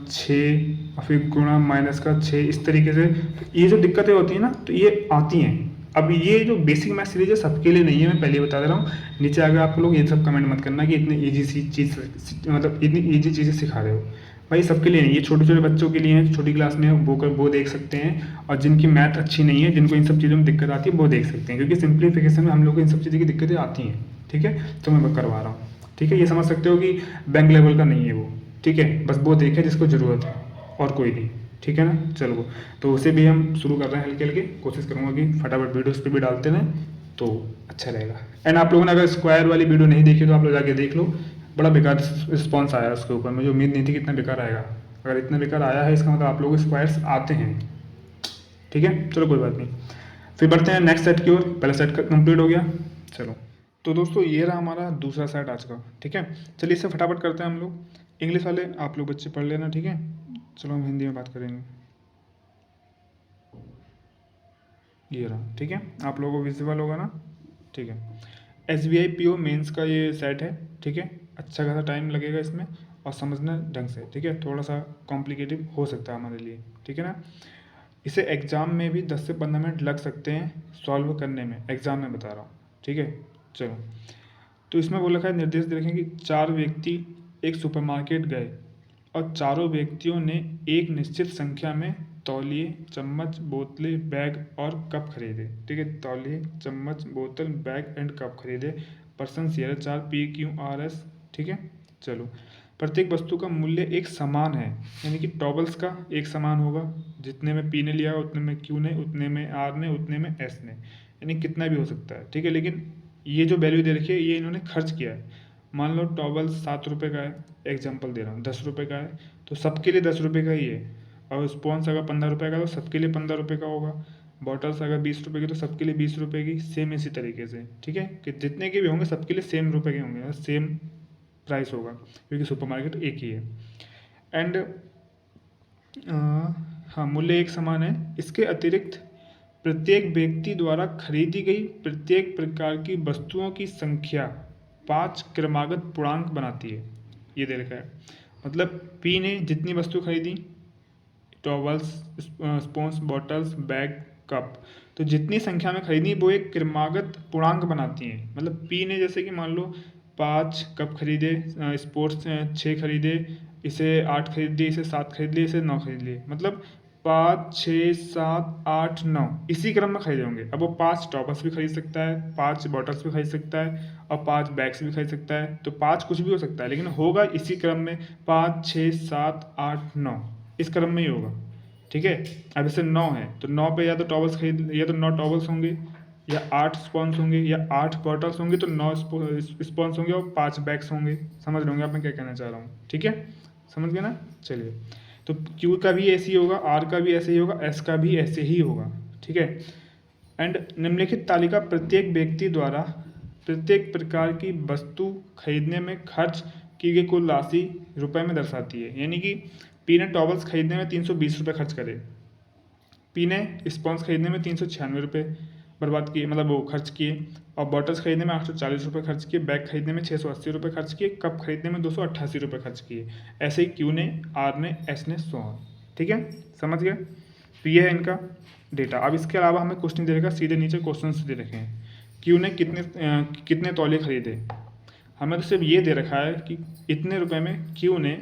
6, और फिर गुणा माइनस का 6, इस तरीके से। तो ये जो दिक्कतें होती हैं ना, तो ये आती हैं। अब ये जो बेसिक मैथ सीरीज है सबके लिए नहीं है, मैं पहले बता दे रहा हूँ। नीचे आगे आप लोग ये सब कमेंट मत करना कि इतनी ईजी सी चीज़, मतलब इतनी ईजी चीज़ें सिखा रहे हो। भाई सबके लिए नहीं, ये छोटे छोटे बच्चों के लिए है, छोटी क्लास में वो देख सकते हैं, और जिनकी मैथ अच्छी नहीं है, जिनको इन सब चीज़ों में दिक्कत आती है, वो देख सकते हैं, क्योंकि सिंप्लीफिकेशन में हम लोग को इन सब चीज़ों की दिक्कतें आती हैं, ठीक है। तो मैं करवा रहा हूँ, ठीक है। ये समझ सकते हो कि बैंक लेवल का नहीं है वो, ठीक है। बस वो देखे जिसको ज़रूरत है, और कोई नहीं, ठीक है ना। चलो, तो उसे भी हम शुरू कर रहे हैं हल्के हल्के। कोशिश करूँगा कि फटाफट वीडियोस पे भी डालते रहें, तो अच्छा रहेगा। एंड आप लोगों ने अगर स्क्वायर वाली वीडियो नहीं देखी तो आप लोग जाके देख लो। बड़ा बेकार रिस्पॉन्स आया उसके ऊपर, मुझे उम्मीद नहीं थी कि इतना बेकार आएगा। अगर इतना बेकार आया है, इसका मतलब आप लोगों को स्क्वायर्स आते हैं, ठीक है। चलो कोई बात नहीं, फिर बढ़ते हैं नेक्स्ट सेट की ओर। पहला सेट कंप्लीट हो गया। चलो, तो दोस्तों ये रहा हमारा दूसरा सेट आज का, ठीक है। चलिए इससे फटाफट करते हैं हम लोग। इंग्लिश वाले आप लोग बच्चे पढ़ लेना, ठीक है। चलो हम हिंदी में बात करेंगे। ये रहा, ठीक है। आप लोगों को विजिबल होगा ना, ठीक है। SBI PO मेंस का ये सेट है, ठीक है। अच्छा खासा टाइम लगेगा इसमें, और समझना ढंग से, ठीक है। थोड़ा सा कॉम्प्लिकेटेड हो सकता है हमारे लिए, ठीक है ना। इसे एग्ज़ाम में भी 10 से 15 मिनट लग सकते हैं सॉल्व करने में, एग्ज़ाम में बता रहा हूँ, ठीक है। चलो, तो इसमें बोला है, निर्देश देखें कि 4 व्यक्ति एक सुपरमार्केट गए, और चारों व्यक्तियों ने एक निश्चित संख्या में तौलिए, चम्मच, बोतलें, बैग और कप खरीदे, ठीक है। तौलिए, चम्मच, बोतल, बैग एंड कप खरीदे। पर्सन शेयर 4 PQRS, ठीक है। चलो, प्रत्येक वस्तु का मूल्य एक समान है, यानी कि टॉबल्स का एक समान होगा। जितने में P ने लिया उतने में Q ने, उतने में R ने, उतने में S ने, यानी कितना भी हो सकता है, ठीक है। लेकिन ये जो वैल्यू दे रखी है, ये इन्होंने खर्च किया है। मान लो टॉवल 7 रुपये का है, एग्जाम्पल दे रहा हूँ, 10 रुपये का है, तो सबके लिए 10 रुपये का ही है। और स्पॉन्स अगर 15 रुपये का, तो सबके लिए 15 रुपये का होगा। बॉटल्स अगर 20 रुपये की, तो सबके लिए 20 रुपये की। सेम इसी तरीके से, ठीक है, कि जितने के भी होंगे सबके लिए सेम रुपये के होंगे, सेम प्राइस होगा, क्योंकि सुपरमार्केट एक ही है। एंड हाँ, मूल्य एक समान है। इसके अतिरिक्त प्रत्येक व्यक्ति द्वारा खरीदी गई प्रत्येक प्रकार की वस्तुओं की संख्या 5 क्रमागत पूर्णांक बनाती है। ये दे रखा है, मतलब P ने जितनी वस्तु खरीदी, towels, sponges, bottles, bag, cup, तो जितनी संख्या में खरीदी वो एक क्रमागत पूर्णांक बनाती हैं। मतलब P ने जैसे कि मान लो 5 कप खरीदे, स्पोर्ट्स 6 खरीदे, इसे 8 खरीद लिए, इसे 7 खरीद लिए, इसे 9 खरीद लिए, मतलब 5, 6, 7, 8, 9 इसी क्रम में खरीदे होंगे। अब वो 5 टॉपर्स भी खरीद सकता है, 5 बॉटल्स भी खरीद सकता है, और 5 बैग्स भी खरीद सकता है। तो 5 कुछ भी हो सकता है, लेकिन होगा इसी क्रम में 5, 6, 7, 8, 9, इस क्रम में ही होगा, ठीक है। अब जैसे 9 है, तो 9 पे या तो टॉवल्स खरीद, या तो 9 टॉवल्स होंगे, या 8 स्पॉन्स होंगे, या 8 बॉटल्स होंगे, तो 9 स्पॉन्स होंगे, और 5 बैग्स होंगे। समझ रहे होंगे आप मैं क्या कहना चाह रहा हूँ, ठीक है। समझ गए ना। चलिए, तो Q का भी ऐसे ही होगा, R का भी ऐसे ही होगा, S का भी ऐसे ही होगा, ठीक है। एंड निम्नलिखित तालिका प्रत्येक व्यक्ति द्वारा प्रत्येक प्रकार की वस्तु खरीदने में खर्च की गई कुल राशि रुपए में दर्शाती है। यानी कि P ने टॉवल्स खरीदने में 320 रुपये खर्च करे, P ने स्पॉन्स खरीदने में 396 रुपये बर्बाद किए, मतलब वो खर्च किए, और बॉटल्स खरीदने में 840 रुपये खर्च किए, बैग खरीदने में 680 रुपये खर्च किए, कप खरीदने में 288 रुपये खर्च किए। ऐसे ही Q ने, R ने, S ने, सो ऑन, ठीक है। समझ गए। तो ये है इनका डेटा। अब इसके अलावा हमें क्वेश्चन दे रखा, सीधे नीचे क्वेश्चन दे रखे हैं। Q ने कितने तौलिए खरीदे, हमें तो सिर्फ ये दे रखा है कि इतने रुपए में Q ने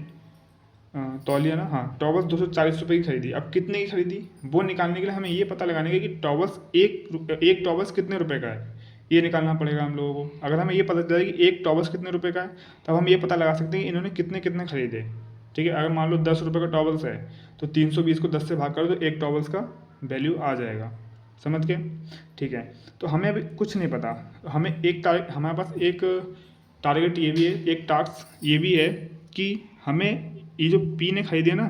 तौलिया ना, हाँ, टॉवल्स 240 रुपये की खरीदी। अब कितने की खरीदी वो निकालने के लिए हमें ये पता लगाने का कि टॉवल्स एक टॉवल्स कितने रुपए का है, ये निकालना पड़ेगा हम लोगों को। अगर हमें ये पता चला कि एक टॉवल्स कितने रुपए का है, तब हम ये पता लगा सकते हैं कि इन्होंने कितने कितने खरीदे, ठीक है। अगर मान लो 10 रुपये का टॉवल्स है, तो 320 को 10 से भाग कर दो, तो एक टॉवल्स का वैल्यू आ जाएगा। समझ गए, ठीक है। तो हमें अभी कुछ नहीं पता, हमें हमारे पास एक टारगेट ये भी है, एक टास्क ये भी है कि हमें ये जो P ने खरीदे ना,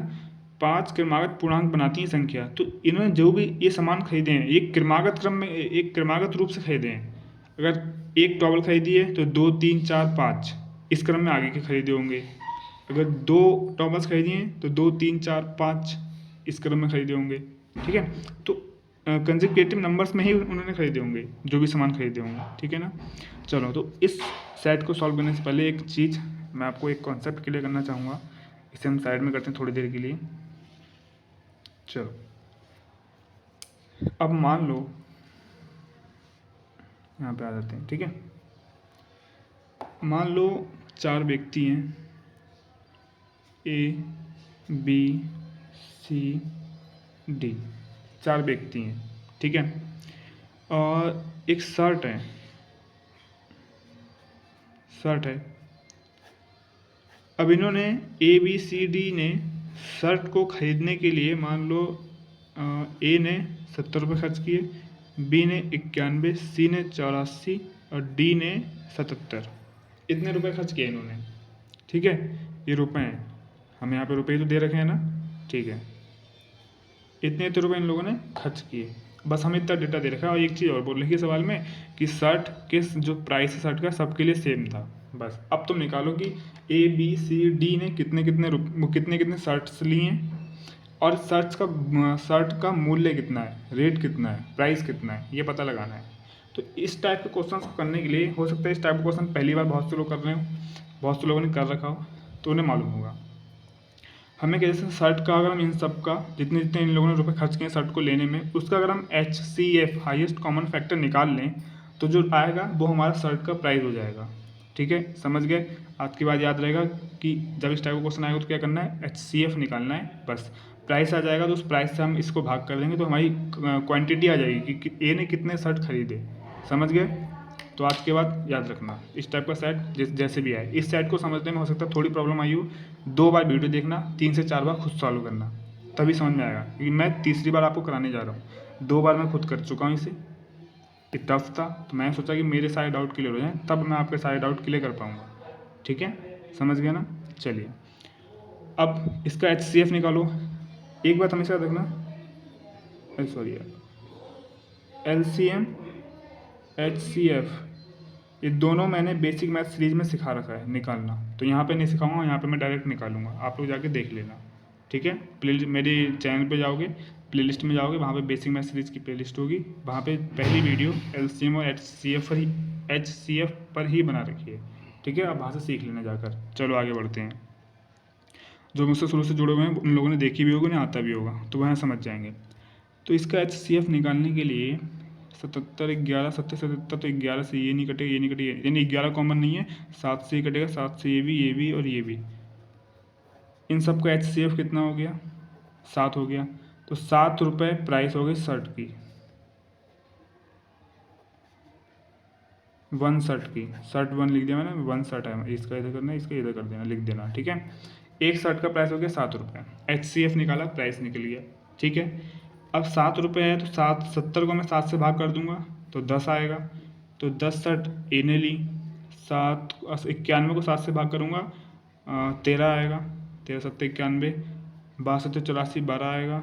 5 क्रमागत पूर्णांक बनाती हैं संख्या, तो इन्होंने जो भी ये सामान खरीदे हैं ये क्रमागत क्रम में, एक क्रमागत रूप से खरीदे हैं। अगर एक टॉवल खरीदी है तो 2 3 4 5 इस क्रम में आगे के खरीदे होंगे। अगर 2 टॉवल्स खरीदी हैं तो 2 3 4 5 इस क्रम में खरीदे होंगे। ठीक है, तो कंसेक्यूटिव नंबर्स में ही उन्होंने खरीदे होंगे जो भी सामान खरीदे होंगे। ठीक है ना। चलो, तो इस सेट को सॉल्व करने से पहले एक चीज़ मैं आपको एक कॉन्सेप्ट क्लियर करना चाहूँगा, इसे हम साइड में करते हैं थोड़ी देर के लिए। चलो, अब मान लो यहाँ पे आ जाते हैं। ठीक है, मान लो 4 व्यक्ति हैं, A B C D, 4 व्यक्ति हैं। ठीक है, और एक शर्ट है, अब इन्होंने A B C D ने शर्ट को खरीदने के लिए मान लो A ने 70 रुपये खर्च किए, B ने 91, C ने 84 और D ने 77। इतने रुपए खर्च किए इन्होंने। ठीक है, ये रुपए हैं, हमें यहाँ पे रुपए तो दे रखे हैं ना। ठीक है, इतने रुपए इन लोगों ने खर्च किए, बस हमें इतना डेटा दे रखा है। और एक चीज़ और बोल रही है सवाल में कि शर्ट के जो प्राइस है शर्ट का सबके लिए सेम था। बस अब तुम निकालो कि A B C D ने कितने कितने शर्ट्स लिए हैं और शर्ट का मूल्य कितना है, रेट कितना है, प्राइस कितना है, ये पता लगाना है। तो इस टाइप के क्वेश्चन को करने के लिए हो सकता है इस टाइप के क्वेश्चन पहली बार बहुत से लोग कर रहे हो, बहुत से लोगों ने कर रखा हो, तो उन्हें मालूम होगा। हमें कैसे शर्ट का, अगर हम इन सब का जितने जितने इन लोगों ने रुपए खर्च किए शर्ट को लेने में, उसका अगर हम HCF हाईएस्ट कॉमन फैक्टर निकाल लें तो जो आएगा वो हमारा शर्ट का प्राइस हो जाएगा। ठीक है, समझ गए। आज की बात याद रहेगा कि जब इस टाइप का क्वेश्चन आएगा तो क्या करना है, HCF निकालना है। बस प्राइस आ जाएगा तो उस प्राइस से हम इसको भाग कर देंगे तो हमारी क्वांटिटी आ जाएगी कि A ने कितने शर्ट खरीदे। समझ गए। तो आज के बाद याद रखना इस टाइप का सेट जैसे भी आए, इस सेट को समझने में हो सकता है थोड़ी प्रॉब्लम आई हो, 2 बार वीडियो देखना, 3 से 4 बार खुद सॉल्व करना, तभी समझ में आएगा। क्योंकि मैं तीसरी बार आपको कराने जा रहा हूँ, 2 बार मैं खुद कर चुका हूँ इसे, ये टफ था तो मैंने सोचा कि मेरे सारे डाउट क्लियर हो जाएं, तब मैं आपके सारे डाउट क्लियर कर पाऊँगा। ठीक है, समझ गया ना। चलिए, अब इसका HCF निकालो। एक बात हमेशा देखना, सॉरी LCM HCF ये दोनों मैंने बेसिक मैथ सीरीज में सिखा रखा है निकालना, तो यहाँ पे नहीं सिखाऊंगा, यहाँ पे मैं डायरेक्ट निकालूंगा, आप लोग जाके देख लेना। ठीक है, मेरे चैनल पे जाओगे, प्लेलिस्ट में जाओगे, वहाँ पे बेसिक मैथ सीरीज की प्लेलिस्ट होगी, वहाँ पे पहली वीडियो LCM और HCF पर ही बना रखी है। ठीक है, अब वहाँ से सीख लेना जाकर। चलो आगे बढ़ते हैं। जो मुझसे शुरू से जुड़े हुए हैं उन लोगों ने देखी भी होगी, उन्हें आता भी होगा, तो वह समझ जाएंगे। तो इसका HCF निकालने के लिए 77 11 77 तो 11 से ये नहीं कटेगा, ये नहीं कटेगा, यानी 11 कॉमन नहीं है, 7 से ये कटेगा, 7 से ये भी और ये भी। इन सब का HCF कितना हो गया, 7 हो गया। तो 7 रुपये प्राइस हो गई शर्ट की, 1 शर्ट की, शर्ट 1 लिख दिया मैंने, 1 शर्ट है, इसका इधर करना है, इसका इधर कर देना, लिख देना। ठीक है, एक शर्ट का प्राइस हो गया 7 रुपये, HCF निकाला, प्राइस निकल गया। ठीक है, अब 7 रुपये है तो 70 को मैं 7 से भाग कर दूंगा तो 10 आएगा, तो 10 शर्ट A ने ली, 91 को 7 से भाग करूँगा 13 आएगा, 13 7 91, 62 84 12 आएगा,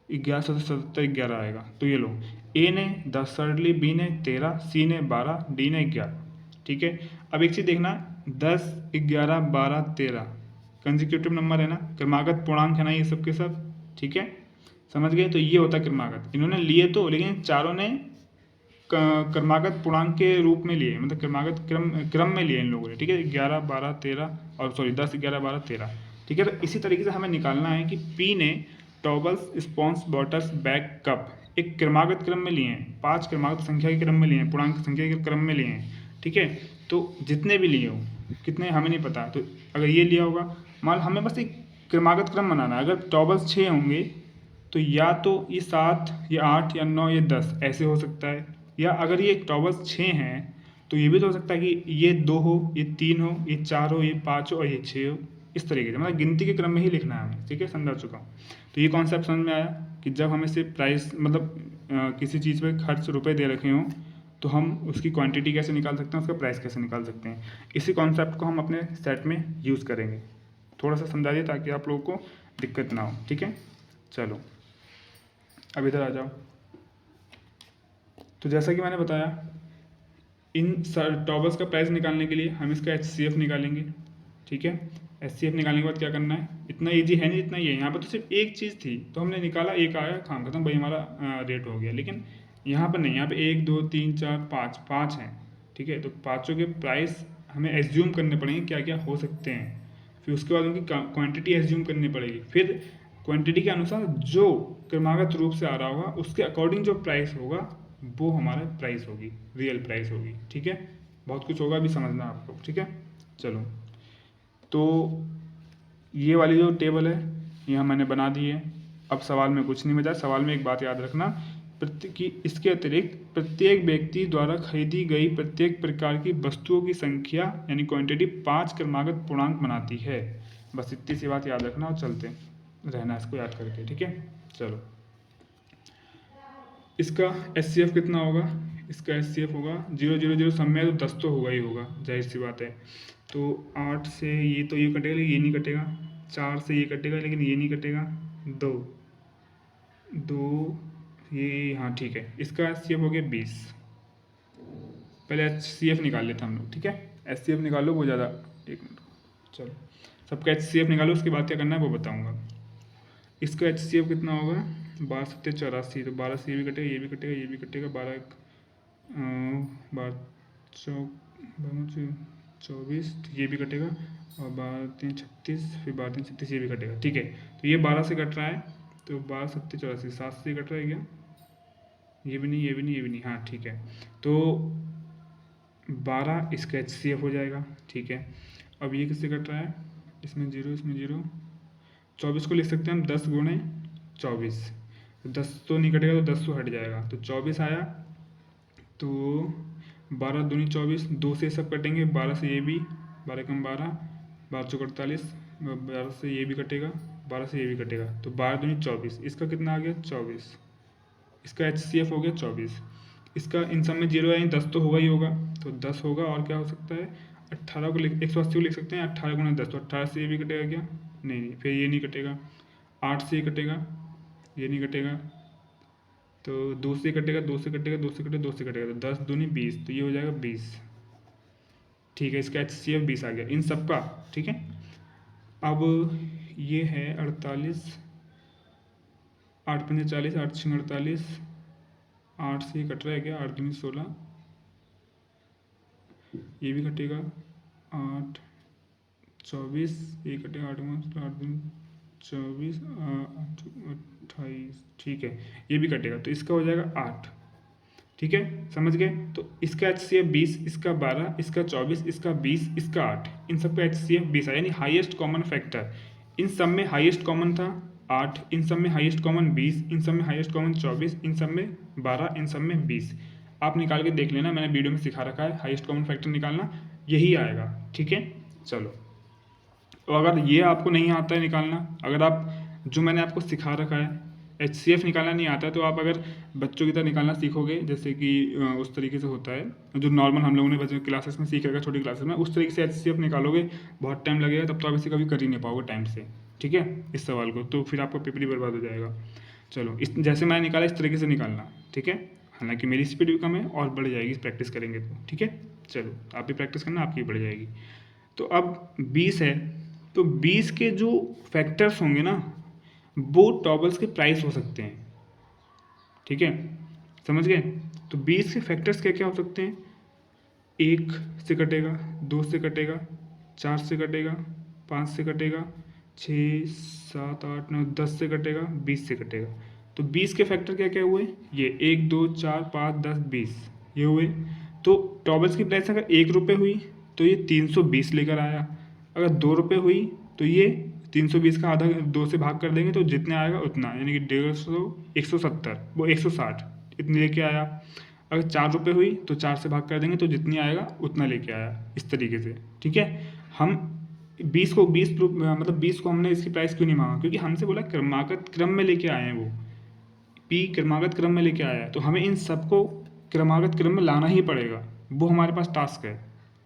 11 77 11 आएगा। तो ये लो, A ने 10 शर्ट ली, B ने 13, C ने 12, D ने 11। ठीक है, अब एक चीज़ देखना, 10 11 12 13 कंसेक्यूटिव नंबर है ना, क्रमागत पूर्णांक है ना ये सब के सब। ठीक है, समझ गए। तो ये होता है क्रमागत, इन्होंने लिए तो, लेकिन चारों ने क्रमागत पूर्णांक के रूप में लिए, मतलब क्रमागत क्रम में लिए इन लोगों ने। ठीक है, 11 12 13 और सॉरी 10 11 12 13। ठीक है, तो इसी तरीके से हमें निकालना है कि P ने towels sponges bottles bag cup एक क्रमागत क्रम में लिए हैं, 5 क्रमागत संख्या के क्रम में लिए हैं, पूर्णांक संख्या के क्रम में लिए हैं। ठीक है, तो जितने भी लिए हो, कितने हमें नहीं पता, तो अगर ये लिया होगा, मान हमें बस एक क्रमागत क्रम बनाना है। अगर टॉवल्स 6 होंगे तो या तो ये 7 या 8 या 9 या 10 ऐसे हो सकता है, या अगर ये टॉवल्स 6 हैं तो ये भी तो हो सकता है कि ये 2 हो, ये 3 हो, ये 4 हो, ये 5 हो और ये 6 हो। इस तरीके से मतलब गिनती के क्रम में ही लिखना है हमें। ठीक है, समझा चुका हूँ। तो ये कॉन्सेप्ट समझ में आया कि जब हमें सिर्फ प्राइस मतलब किसी चीज़ पे खर्च रुपए दे रखे हों तो हम उसकी क्वांटिटी कैसे निकाल सकते हैं, उसका प्राइस कैसे निकाल सकते हैं। इसी कॉन्सेप्ट को हम अपने सेट में यूज़ करेंगे। थोड़ा सा समझा दिए ताकि आप लोगों को दिक्कत ना हो। ठीक है, चलो अब इधर आ जाओ। तो जैसा कि मैंने बताया, इन टॉबल्स का प्राइस निकालने के लिए हम इसका HCF निकालेंगे। ठीक है, HCF निकालने के बाद क्या करना है, इतना ईजी है नहीं इतना ही है। यहाँ पर तो सिर्फ एक चीज़ थी तो हमने निकाला, एक आया, काम खत्म, भाई हमारा रेट हो गया। लेकिन यहाँ पर नहीं, यहाँ पे 1 2 3 4 5 5 हैं। ठीक है, तो पाँचों के प्राइस हमें एज्यूम करने पड़ेंगे क्या क्या हो सकते हैं, फिर उसके बाद उनकी क्वांटिटी एज्यूम करनी पड़ेगी, फिर क्वांटिटी के अनुसार जो क्रमागत रूप से आ रहा होगा उसके अकॉर्डिंग जो प्राइस होगा वो हमारा प्राइस होगी, रियल प्राइस होगी। ठीक है, बहुत कुछ होगा, अभी समझना आपको। ठीक है, चलो तो ये वाली जो टेबल है यहाँ मैंने बना दी है। अब सवाल में कुछ नहीं बचा। सवाल में एक बात याद रखना, कि इसके अतिरिक्त प्रत्येक व्यक्ति द्वारा खरीदी गई प्रत्येक प्रकार की वस्तुओं की संख्या यानी क्वांटिटी 5 क्रमागत पूर्णांक बनाती है। बस इतनी सी बात याद रखना और चलते रहना इसको याद करके। ठीक है, चलो इसका HCF कितना होगा, इसका HCF होगा 0 0 0, सब में तो 10 तो होगा ही होगा, जाहिर सी बात है। तो 8 से ये तो ये कटेगा, ये नहीं कटेगा, 4 से ये कटेगा लेकिन ये नहीं कटेगा, 2 2 ये, हाँ ठीक है, इसका HCF हो गया 20। पहले HCF निकाल लेते हैं हम लोग। ठीक है, HCF निकालो, वो ज़्यादा, एक मिनट, चलो सबका HCF निकालो, उसके बाद क्या करना है वो बताऊँगा। इसका HCF कितना होगा, 12 7 84, तो 12 से ये भी कटेगा, ये भी कटेगा, ये भी कटेगा, 12 24, ये भी कटेगा, और 12 3 36, फिर 12 3 36, ये भी कटेगा। ठीक है, तो ये 12 से कट रहा है, तो 12 7 84, 7 से कट रहा है क्या, ये भी नहीं, ये भी नहीं, ये भी नहीं, हाँ ठीक है, तो 12 इसका HCF हो जाएगा। ठीक है, अब ये किससे कट रहा है, इसमें 0, इसमें 0, 24 को लिख सकते हैं हम 10 गुणे 24, 10 तो नहीं कटेगा तो 10 तो हट जाएगा, तो 24 आया, तो 12 दूनी 24, 2 से सब कटेंगे, 12 से ये भी, 12 कम 12, 12 चौक 48, 12 से ये भी कटेगा, 12 से ये भी कटेगा, तो 12 दूनी 24, इसका कितना आ गया 24, इसका HCF हो गया 24। इसका इन सब में 0 है, 10 तो होगा ही होगा, तो 10 होगा, और क्या हो सकता है, 18 को 180 को लिख सकते हैं, 18 गुना 10, तो 18 से ये भी कटेगा क्या, नहीं, फिर ये नहीं कटेगा, 8 से ये कटेगा, ये नहीं कटेगा, तो 2 से कटेगा, 2 से कटेगा, 2 से कटेगा, 2 से कटेगा, तो 10 दूनी 20, तो ये हो जाएगा 20। ठीक है, इसका HCF 20 आ गया इन सबका। ठीक है, अब ये है 48, 8 पंजे 40, 8 छः 48, 8 से ये कट रहा है क्या, 8 दूनी 16, ये भी कटेगा, 8 24, ये कटेगा, 8 दूनी 24, 28, ठीक है, ये भी कटेगा, तो इसका हो जाएगा 8। ठीक है, समझ गए, तो इसका HCF 20, इसका 12, इसका 24, इसका 20, इसका 8, इन सब का HCF 20 है, यानी हाईएस्ट कॉमन फैक्टर इन सब में हाईएस्ट कॉमन था 8, इन सब में हाईएस्ट कॉमन 20, इन सब में हाईएस्ट कॉमन 24, इन सब में 12, इन सब में 20। आप निकाल के देख लेना, मैंने वीडियो में सिखा रखा है हाईएस्ट कॉमन फैक्टर निकालना, यही आएगा। ठीक है, चलो, तो अगर ये आपको नहीं आता है निकालना, अगर आप जो मैंने आपको सिखा रखा है HCF निकालना नहीं आता है, तो आप अगर बच्चों की तरह निकालना सीखोगे, जैसे कि उस तरीके से होता है जो नॉर्मल हम लोगों ने बच्चों क्लासेस में सीख रखा, छोटी क्लासेस में, उस तरीके से HCF निकालोगे, बहुत टाइम लगेगा, तब तो आप इसे कभी कर ही नहीं पाओगे टाइम से। ठीक है, इस सवाल को, तो फिर आपका पेपर ही बर्बाद हो जाएगा। चलो, इस जैसे मैंने निकाला इस तरीके से निकालना। ठीक है, हालांकि मेरी स्पीड भी कम है और बढ़ जाएगी प्रैक्टिस करेंगे तो। ठीक है, चलो आप भी प्रैक्टिस करना, आपकी बढ़ जाएगी। तो अब 20 है, तो 20 के जो फैक्टर्स होंगे ना, वो टॉबल्स के प्राइस हो सकते हैं। ठीक है, समझ गए, तो 20 के फैक्टर्स क्या क्या हो सकते हैं, 1 से कटेगा, 2 से कटेगा, 4 से कटेगा, 5 से कटेगा, 6 7 8 9 10 से कटेगा, 20 से कटेगा। तो 20 के फैक्टर क्या क्या हुए, ये 1 2 4 5 10 20 ये हुए। तो टॉबल्स की प्राइस अगर 1 रुपये हुई तो ये 320 लेकर आया, अगर 2 रुपये हुई तो ये 320 का आधा 2 से भाग कर देंगे तो जितने आएगा उतना, यानी कि 150 170 वो 160 इतनी लेके आया। अगर 4 रुपये हुई तो 4 से भाग कर देंगे तो जितनी आएगा उतना लेके आया, इस तरीके से। ठीक है, हम 20 को 20 मतलब 20 को हमने इसकी प्राइस क्यों नहीं मांगा, क्योंकि हमसे बोला क्रमागत क्रम में लेके आए हैं, वो P क्रमागत क्रम में लेके आया है, तो हमें इन सबको क्रमागत क्रम में लाना ही पड़ेगा, वो हमारे पास टास्क है,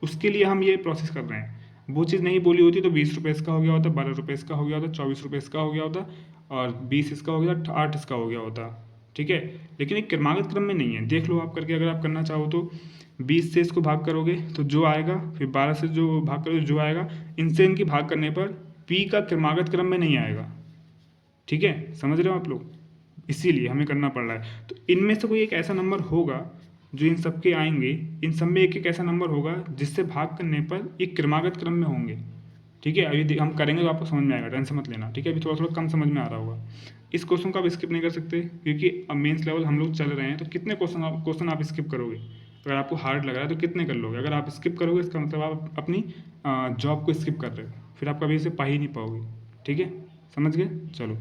उसके लिए हम ये प्रोसेस कर रहे हैं। वो चीज़ नहीं बोली होती तो 20 रुपये इसका हो गया होता, 12 रुपये इसका हो गया होता, 24 रुपये इसका हो गया होता और 20 इसका हो गया, 8 इसका हो गया होता। ठीक है, लेकिन एक क्रमागत क्रम में नहीं है। देख लो आप करके, अगर आप करना चाहो तो 20 से इसको भाग करोगे तो जो आएगा, फिर 12 से जो भाग करोगे जो आएगा, इनसे इनकी भाग करने पर पी का क्रमागत क्रम में नहीं आएगा। ठीक है, समझ रहे हो आप लोग, इसीलिए हमें करना पड़ रहा है। तो इनमें से कोई एक ऐसा नंबर होगा जो इन सब के आएंगे, इन सब में एक एक ऐसा नंबर होगा जिससे भाग करने पर एक क्रमागत क्रम में होंगे। ठीक है, अभी हम करेंगे तो आपको समझ में आएगा, टेंशन मत लेना। ठीक है, अभी थोड़ा थोड़ा कम समझ में आ रहा होगा। इस क्वेश्चन को आप स्किप नहीं कर सकते क्योंकि अब मेंस लेवल हम लोग चल रहे हैं, तो कितने क्वेश्चन आप स्किप करोगे? अगर आपको हार्ड लग रहा है तो कितने कर लोगे? अगर आप स्किप करोगे इसका मतलब आप अपनी जॉब को स्किप कर रहे हो, फिर आप कभी इसे पा ही नहीं पाओगे। ठीक है, समझ गए? चलो,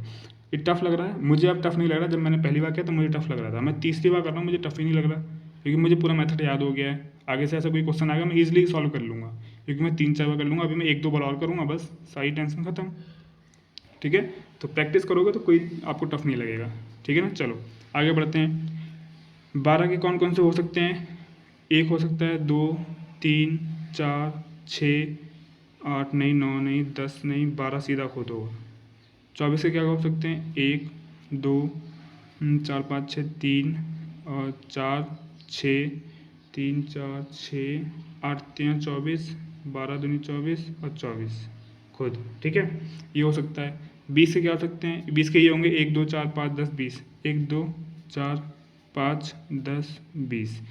ये टफ लग रहा है मुझे, अब टफ नहीं लग रहा। जब मैंने पहली बार किया तो मुझे टफ लग रहा था, मैं तीसरी बार कर रहा हूँ, मुझे टफ ही नहीं लग रहा क्योंकि मुझे पूरा मेथड याद हो गया है। आगे से ऐसा कोई क्वेश्चन आएगा मैं ईजिली सॉल्व कर लूँगा क्योंकि मैं 3-4 बार कर लूँगा। अभी मैं 1-2 बार और करूँगा, बस सारी टेंशन खत्म। ठीक है, तो प्रैक्टिस करोगे तो कोई आपको टफ नहीं लगेगा। ठीक है ना, चलो आगे बढ़ते हैं। 12 के कौन कौन से हो सकते हैं? 1 हो सकता है, 2, 3, 4, 6, 8 नहीं, 9 नहीं, 10 नहीं, 12 सीधा खोद होगा। 24 के क्या हो सकते हैं? 1, 2, 4, 5, 6, 3 और 4, 6, 3, 4, 6, 8 3 24, 12 दूनी 24 और 24 खुद। ठीक है, ये हो सकता है। 20 के क्या हो सकते हैं? 20 के ये होंगे 1, 2, 4, 5, 10, 20, 1, 2, 4, 5, 10, 20।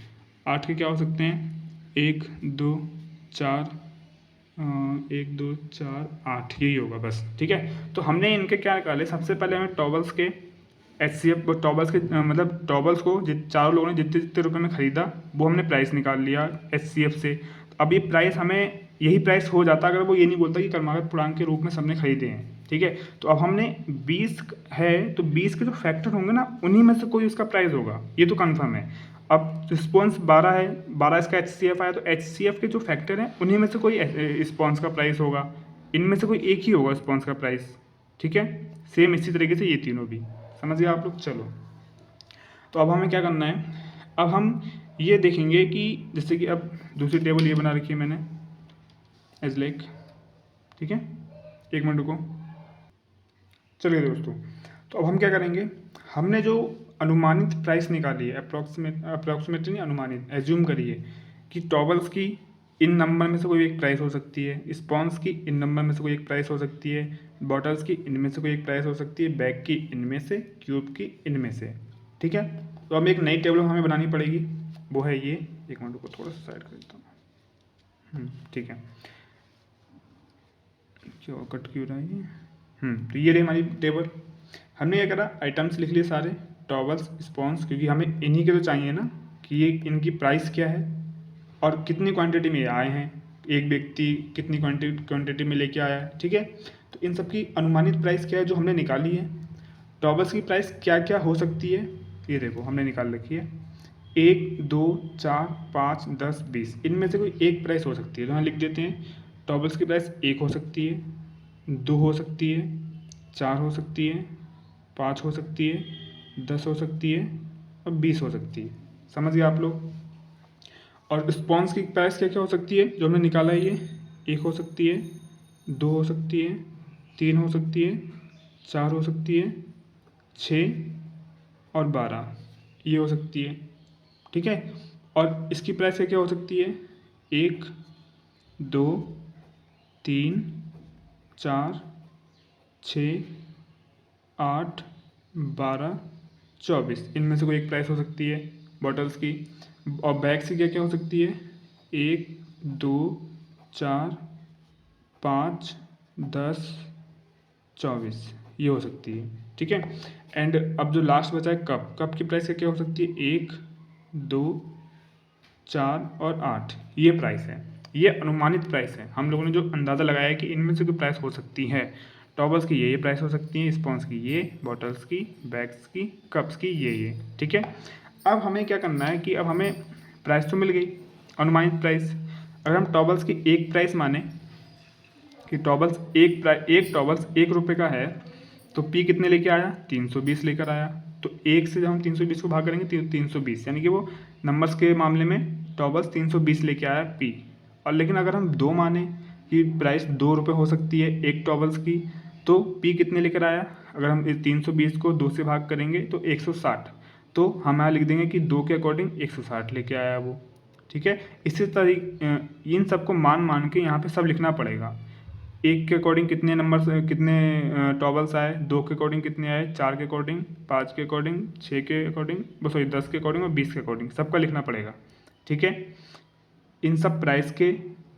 8 के क्या हो सकते हैं? 1, 2, 4, 1, 2, 4, 8, यही होगा बस। ठीक है, तो हमने इनके क्या निकाले? सबसे पहले हमें टॉबल्स के HCF टॉबल्स के मतलब टॉबल्स को चारों लोगों ने जितने जितने रुपए में ख़रीदा वो हमने प्राइस निकाल लिया HCF से। अब ये प्राइस हमें यही प्राइस हो जाता अगर वो ये नहीं बोलता कि क्रमागत पूर्णांक के रूप में सबने खरीदे हैं। ठीक है, तो अब हमने 20 है तो 20 के जो फैक्टर होंगे ना उन्हीं में से कोई उसका प्राइस होगा, ये तो कन्फर्म है। अब रिस्पॉन्स 12 है, 12 इसका HCF आया तो HCF के जो फैक्टर हैं उन्हीं में से कोई रिस्पॉन्स का प्राइस होगा, इनमें से कोई एक ही होगा रिस्पॉन्स का प्राइस। ठीक है, सेम इसी तरीके से ये तीनों भी, समझ गए आप लोग? चलो, तो अब हमें क्या करना है? अब हम ये देखेंगे कि जैसे कि अब दूसरी टेबल ये बना रखी है मैंने एज लाइक। ठीक है, 1 मिनट रुको। चलिए दोस्तों, तो अब हम क्या करेंगे? हमने जो अनुमानित प्राइस निकाली है, अप्रॉक्सीमेटली नहीं, अनुमानित, एज्यूम करिए कि टॉबल्स की इन नंबर में से कोई एक प्राइस हो सकती है, स्पॉन्स की इन नंबर में से कोई एक प्राइस हो सकती है, बॉटल्स की इनमें से कोई एक प्राइस हो सकती है, बैग की इनमें से, क्यूब की इनमें से। ठीक है, तो अब एक नई टेबल हमें बनानी पड़ेगी, वो है ये। 1 मिनट को थोड़ा सा साइड कर देता हूँ। ठीक है, क्यों कट क्यों रहा है ये? तो ये रही हमारी टेबल। हमने क्या करा? आइटम्स लिख लिए सारे, टॉवल्स, स्पॉन्स, क्योंकि हमें इन्हीं के तो चाहिए ना कि ये इनकी प्राइस क्या है और कितनी क्वांटिटी में आए हैं, एक व्यक्ति कितनी क्वांटिटी में लेके आया है। ठीक है, तो इन सब की अनुमानित प्राइस क्या है जो हमने निकाली है। टॉवल्स की प्राइस क्या क्या हो सकती है ये देखो हमने निकाल रखी है, 1, 2, 4, 5, 10, 20, इनमें से कोई एक प्राइस हो सकती है। तो यहाँ लिख देते हैं टॉवल्स की प्राइस 1 हो सकती है, 2 हो सकती है, 4 हो सकती है, 5 हो सकती है, 10 हो सकती है और 20 हो सकती है। समझ गए आप लोग? और स्पॉन्स की प्राइस क्या क्या हो सकती है जो हमने निकाला है? ये 1 हो सकती है, 2 हो सकती है, 3 हो सकती है, 4 हो सकती है, 6 और 12 ये हो सकती है। ठीक है, और इसकी प्राइस क्या क्या हो सकती है? 1, 2, 3, 4, 6, 8, 12, 24, इनमें से कोई एक प्राइस हो सकती है बॉटल्स की। और बैग्स की क्या क्या हो सकती है? 1, 2, 4, 5, 10, 24 ये हो सकती है। ठीक है, एंड अब जो लास्ट बचा है कप की प्राइस क्या क्या हो सकती है? 1, 2, 4 और 8 ये प्राइस है। ये अनुमानित प्राइस है, हम लोगों ने जो अंदाज़ा लगाया है कि इनमें से कोई प्राइस हो सकती है। टॉबल्स की ये प्राइस हो सकती है, स्पॉन्स की ये, बॉटल्स की, बैग्स की, कप्स की ये। ठीक है, अब हमें क्या करना है कि अब हमें प्राइस तो मिल गई, अनुमानित प्राइस। अगर हम टॉबल्स की एक प्राइस माने कि टॉबल्स एक टॉबल्स 1 रुपये का है तो पी कितने लेके आया? 320 लेकर आया। तो 1 से जब हम 320 को भाग करेंगे 320, यानी कि वो नंबर्स के मामले में टॉबल्स 320 लेके आया पी। और लेकिन अगर हम 2 माने कि प्राइस 2 रुपये हो सकती है एक टॉवल्स की, तो पी कितने लेकर आया, अगर हम इस 320 को 2 से भाग करेंगे तो 160, तो हम यहाँ लिख देंगे कि 2 के अकॉर्डिंग 160 लेके आया वो। ठीक है, इसी तरीके इन सबको मान के यहाँ पे सब लिखना पड़ेगा। एक के अकॉर्डिंग कितने नंबर कितने टॉवल्स आए, 2 के अकॉर्डिंग कितने आए, 4 के अकॉर्डिंग, 5 के अकॉर्डिंग, 6 के अकॉर्डिंग, सॉरी 10 के अकॉर्डिंग और 20 के अकॉर्डिंग, सबका लिखना पड़ेगा। ठीक है, इन सब प्राइस के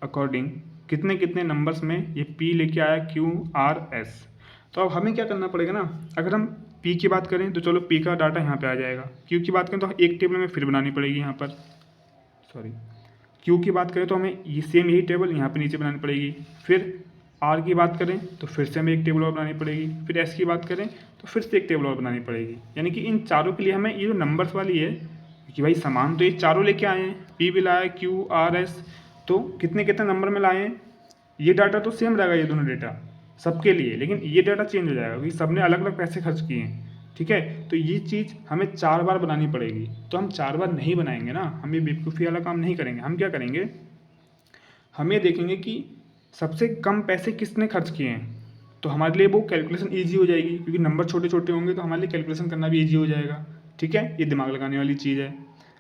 अकॉर्डिंग कितने कितने नंबर्स में ये पी लेके आया क्यू आर एस। तो अब हमें क्या करना पड़ेगा ना, अगर हम पी की बात करें तो चलो पी का डाटा यहाँ पे आ जाएगा, क्यू की बात करें तो एक टेबल में फिर बनानी पड़ेगी यहाँ पर, सॉरी क्यू की बात करें तो हमें ये सेम यही टेबल यहाँ पे नीचे बनानी पड़ेगी। फिर आर की बात करें तो फिर से हमें एक टेबल और बनानी पड़ेगी। फिर एस की बात करें तो फिर से एक टेबल और बनानी पड़ेगी। यानी कि इन चारों के लिए हमें ये जो नंबर्स वाली है कि भाई सामान तो ये चारों लेके आए हैं, पी भी लाया, क्यू आर एस, तो कितने कितने नंबर में लाए हैं। ये डाटा तो सेम रहेगा, ये दोनों डेटा सबके लिए, लेकिन ये डाटा चेंज हो जाएगा क्योंकि सबने अलग अलग पैसे खर्च किए हैं। ठीक है, तो ये चीज़ हमें 4 बार बनानी पड़ेगी। तो हम 4 बार नहीं बनाएंगे ना, हम ये बेवकूफ़ी वाला काम नहीं करेंगे। हम क्या करेंगे, हम ये देखेंगे कि सबसे कम पैसे किसने खर्च किए हैं, तो हमारे लिए वो कैलकुलेशन ईजी हो जाएगी, क्योंकि नंबर छोटे छोटे होंगे तो हमारे लिए कैलकुलेशन करना भी ईजी हो जाएगा। ठीक है, ये दिमाग लगाने वाली चीज़ है।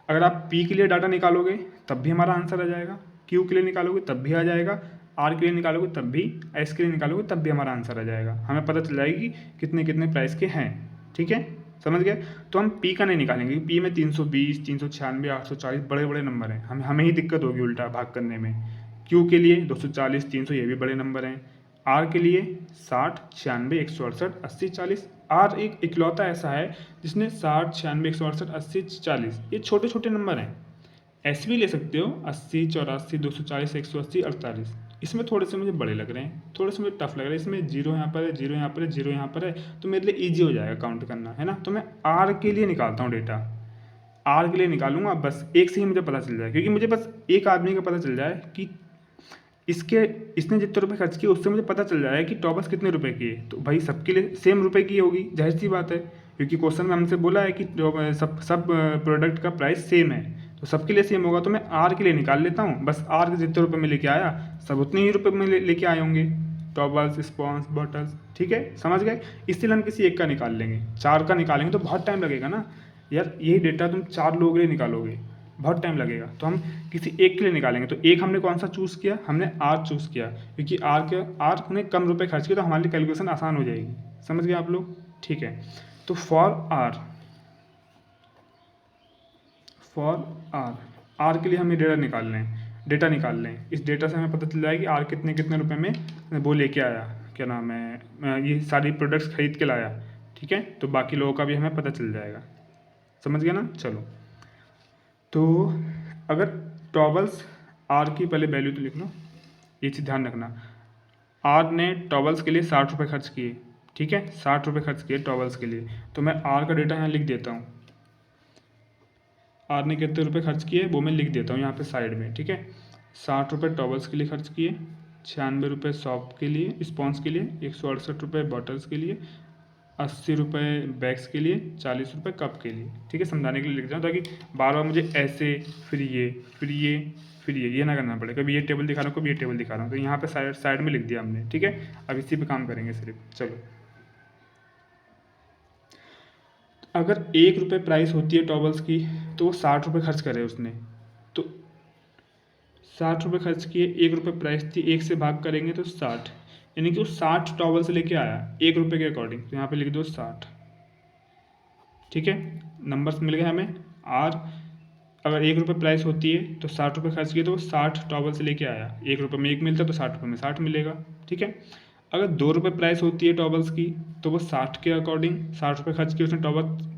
अगर आप पी के लिए डाटा निकालोगे तब भी हमारा आंसर आ जाएगा, क्यू के लिए निकालोगे तब भी आ जाएगा, आर के लिए निकालोगे तब भी, एस के लिए निकालोगे तब भी हमारा आंसर आ जाएगा। हमें पता चल जाएगी कितने कितने प्राइस के हैं। ठीक है, समझ गए। तो हम पी का नहीं निकालेंगे, पी में 320, 396, 840 बड़े बड़े नंबर हैं, हमें ही दिक्कत होगी उल्टा भाग करने में। क्यू के लिए 240, 300 ये भी बड़े नंबर हैं। आर के लिए 60, 96, 168, 80, 40। आर एक इकलौता ऐसा है जिसने 60, 96, 168, 80, 40 ये छोटे छोटे नंबर हैं। एस भी ले सकते हो, 80, 84, 240, 180, 48। इसमें थोड़े से मुझे बड़े लग रहे हैं, थोड़े से मुझे टफ लग रहा है। इसमें जीरो यहाँ पर है, जीरो यहाँ पर है, जीरो यहाँ पर है, तो मेरे लिए ईजी हो जाएगा काउंट करना, है ना। तो मैं आर के लिए निकालता हूँ डेटा, आर के लिए निकालूंगा, बस एक से ही मुझे पता चल जाए, क्योंकि मुझे बस एक आदमी का पता चल जाए कि इसने जितने रुपए खर्च किए उससे मुझे पता चल जाए कि टॉपस कितने रुपए की है। तो भाई सबके लिए सेम रुपए की होगी, जाहिर सी बात है, क्योंकि क्वेश्चन में हमसे बोला है कि सब प्रोडक्ट का प्राइस सेम है, तो सबके लिए सेम होगा। तो मैं आर के लिए निकाल लेता हूँ, बस आर के जितने रुपए में लेके आया सब उतने ही रुपए में लेके आए होंगे, टॉबल्स, स्पॉन्स, बॉटल्स। ठीक है, समझ गए। इसलिए हम किसी एक का निकाल लेंगे, 4 का निकालेंगे तो बहुत टाइम लगेगा ना यार, यही डेटा तुम 4 लोगों के लिए निकालोगे, बहुत टाइम लगेगा। तो हम किसी एक के लिए निकालेंगे। तो एक हमने कौन सा चूज़ किया, हमने आर चूज़ किया, क्योंकि आर ने कम रुपए खर्च किए, तो हमारे लिए कैलकुलेशन आसान हो जाएगी। समझ गए आप लोग। ठीक है, तो फॉर आर के लिए हमें डेटा निकाल लें। इस डेटा से हमें पता चल जाएगा कि आर कितने कितने रुपए में वो लेके आया, क्या नाम है, ये सारी प्रोडक्ट्स खरीद के लाया। ठीक है, तो बाकी लोगों का भी हमें पता चल जाएगा। समझ गया ना। चलो, तो अगर टॉवल्स आर की पहले वैल्यू तो लिख लो, ये चीज़ ध्यान रखना। आर ने टॉवल्स के लिए 60 रुपये खर्च किए, ठीक है, 60 रुपये खर्च किए टॉवल्स के लिए, तो मैं आर का डेटा यहाँ लिख देता हूँ। आर ने कितने रुपए खर्च किए वो मैं लिख देता हूँ यहाँ पे साइड में। ठीक है, 60 रुपये टॉवल्स के लिए खर्च किए, 96 रुपये सॉफ्ट के लिए, स्पॉन्स के लिए, 168 रुपये बॉटल्स के लिए, 80 रुपये बैग्स के लिए, 40 रुपये कप के लिए। ठीक है, समझाने के लिए लिख जाऊँ ताकि बार बार मुझे ऐसे फिर ये ना करना पड़े, कभी ये टेबल दिखा रहा हूँ कभी ये टेबल दिखा रहा हूँ। तो यहाँ पे साइड में लिख दिया हमने। ठीक है, अब इसी पे काम करेंगे सिर्फ। चलो, अगर 1 रुपये प्राइस होती है टॉवल्स की तो वो 60 रुपये खर्च करे उसने, तो 60 रुपये खर्च किए, 1 रुपये प्राइस थी, 1 से भाग करेंगे तो 60, यानी कि वो 60 टॉवल्स लेके आया 1 रुपये के अकॉर्डिंग, तो यहाँ पे लिख दो 60। ठीक है, नंबर्स मिल गए हमें। आर अगर 1 रुपये प्राइस होती है तो 60 रुपये खर्च किए तो वो 60 टॉवल्स लेके आया, 1 रुपये में 1 मिलता है तो 60 रुपये में 60 मिलेगा। ठीक है, अगर 2 रुपये प्राइस होती है टॉवल्स की तो वो 60 के अकॉर्डिंग 60 रुपये खर्च किए उसने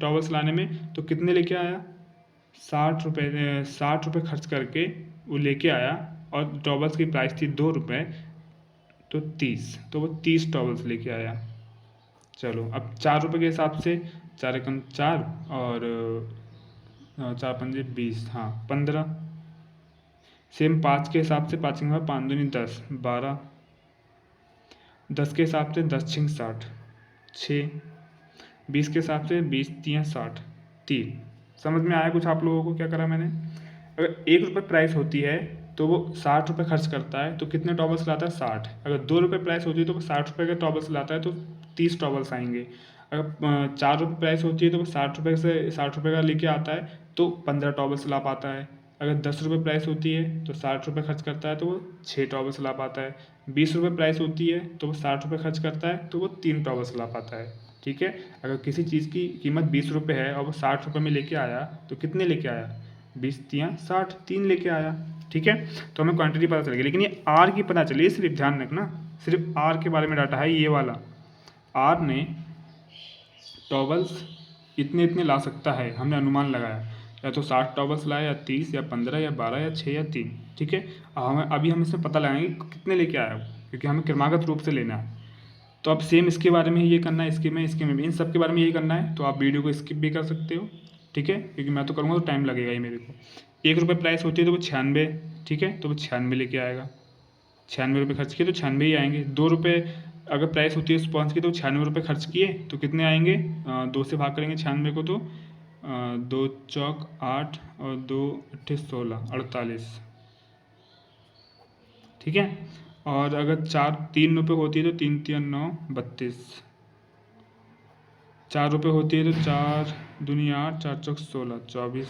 टॉवल्स लाने में, तो कितने लेके आया, 60 रुपये खर्च करके वो लेके आया, और टॉवल्स की प्राइस थी 2 रुपये, तो 30, तो वो 30 टॉवल्स लेके आया। चलो, अब 4 रुपये के हिसाब से 4 एकम 4 और 4 पंजे 20, हाँ 15। सेम 5 के हिसाब से 5 के 5 दूनी 10, 12, 10 के हिसाब से 10 छिंग 60, 6, 20 के हिसाब से 20 तियाँ 60, 3। समझ में आया कुछ आप लोगों को क्या करा मैंने। अगर 1 रुपये प्राइस होती है तो वो 60 रुपये खर्च करता है, तो कितने टॉवल्स लाता है? 60। अगर 2 रुपये प्राइस होती है तो वो 60 रुपये के टॉवल्स लाता है, तो 30 टॉवल्स आएंगे। अगर 4 रुपये प्राइस होती है तो वो 60 रुपये का लेके आता है, तो 15 टॉवल्स ला पाता है। अगर 10 रुपये प्राइस होती है तो 60 रुपये खर्च करता है, तो वो 6 टॉवल्स ला पाता है। 20 रुपये प्राइस होती है तो वो 60 रुपये खर्च करता है, तो वो 3 टॉवल्स ला पाता है। ठीक है, अगर किसी चीज़ की कीमत 20 रुपये है और वो 60 रुपये में लेके आया, तो कितने लेके आया? 20 तियाँ 60, 3 लेके आया। ठीक है, तो हमें क्वांटिटी पता चल गई, लेकिन ये आर की पता चली, सिर्फ ध्यान रखना, सिर्फ आर के बारे में डाटा है ये वाला। आर ने टॉवल्स इतने इतने ला सकता है, हमने अनुमान लगाया, या तो 60 टॉवल्स लाया, या 30, या 15, या 12, या 6, या 3। ठीक है, अभी हम इसमें पता लगाएंगे कितने लेके आया, क्योंकि हमें क्रमागत रूप से लेना है। तो अब सेम इसके बारे में ही ये करना है, इसके में भी इन सब के बारे में यही करना है, तो आप वीडियो को स्किप भी कर सकते हो। ठीक है, क्योंकि मैं तो करूँगा तो टाइम लगेगा ही मेरे को। 1 रुपये प्राइस होती है तो वो 96, ठीक है, तो वो 96 लेके आएगा। 96 रुपये खर्च किए तो 96 ही आएंगे। 2 रुपये अगर प्राइस होती है स्पॉन्ज की तो 96 रुपये खर्च किए तो कितने आएंगे? 2 से भाग करेंगे 96 को, तो 2 चौक 8 और 2 अट्ठे 16, 48। ठीक है, और अगर 3 रुपये होती है तो 3 तिया 9, 32। 4 रुपये होती है तो 4 दूनी 8, 4 चौक 16, 24।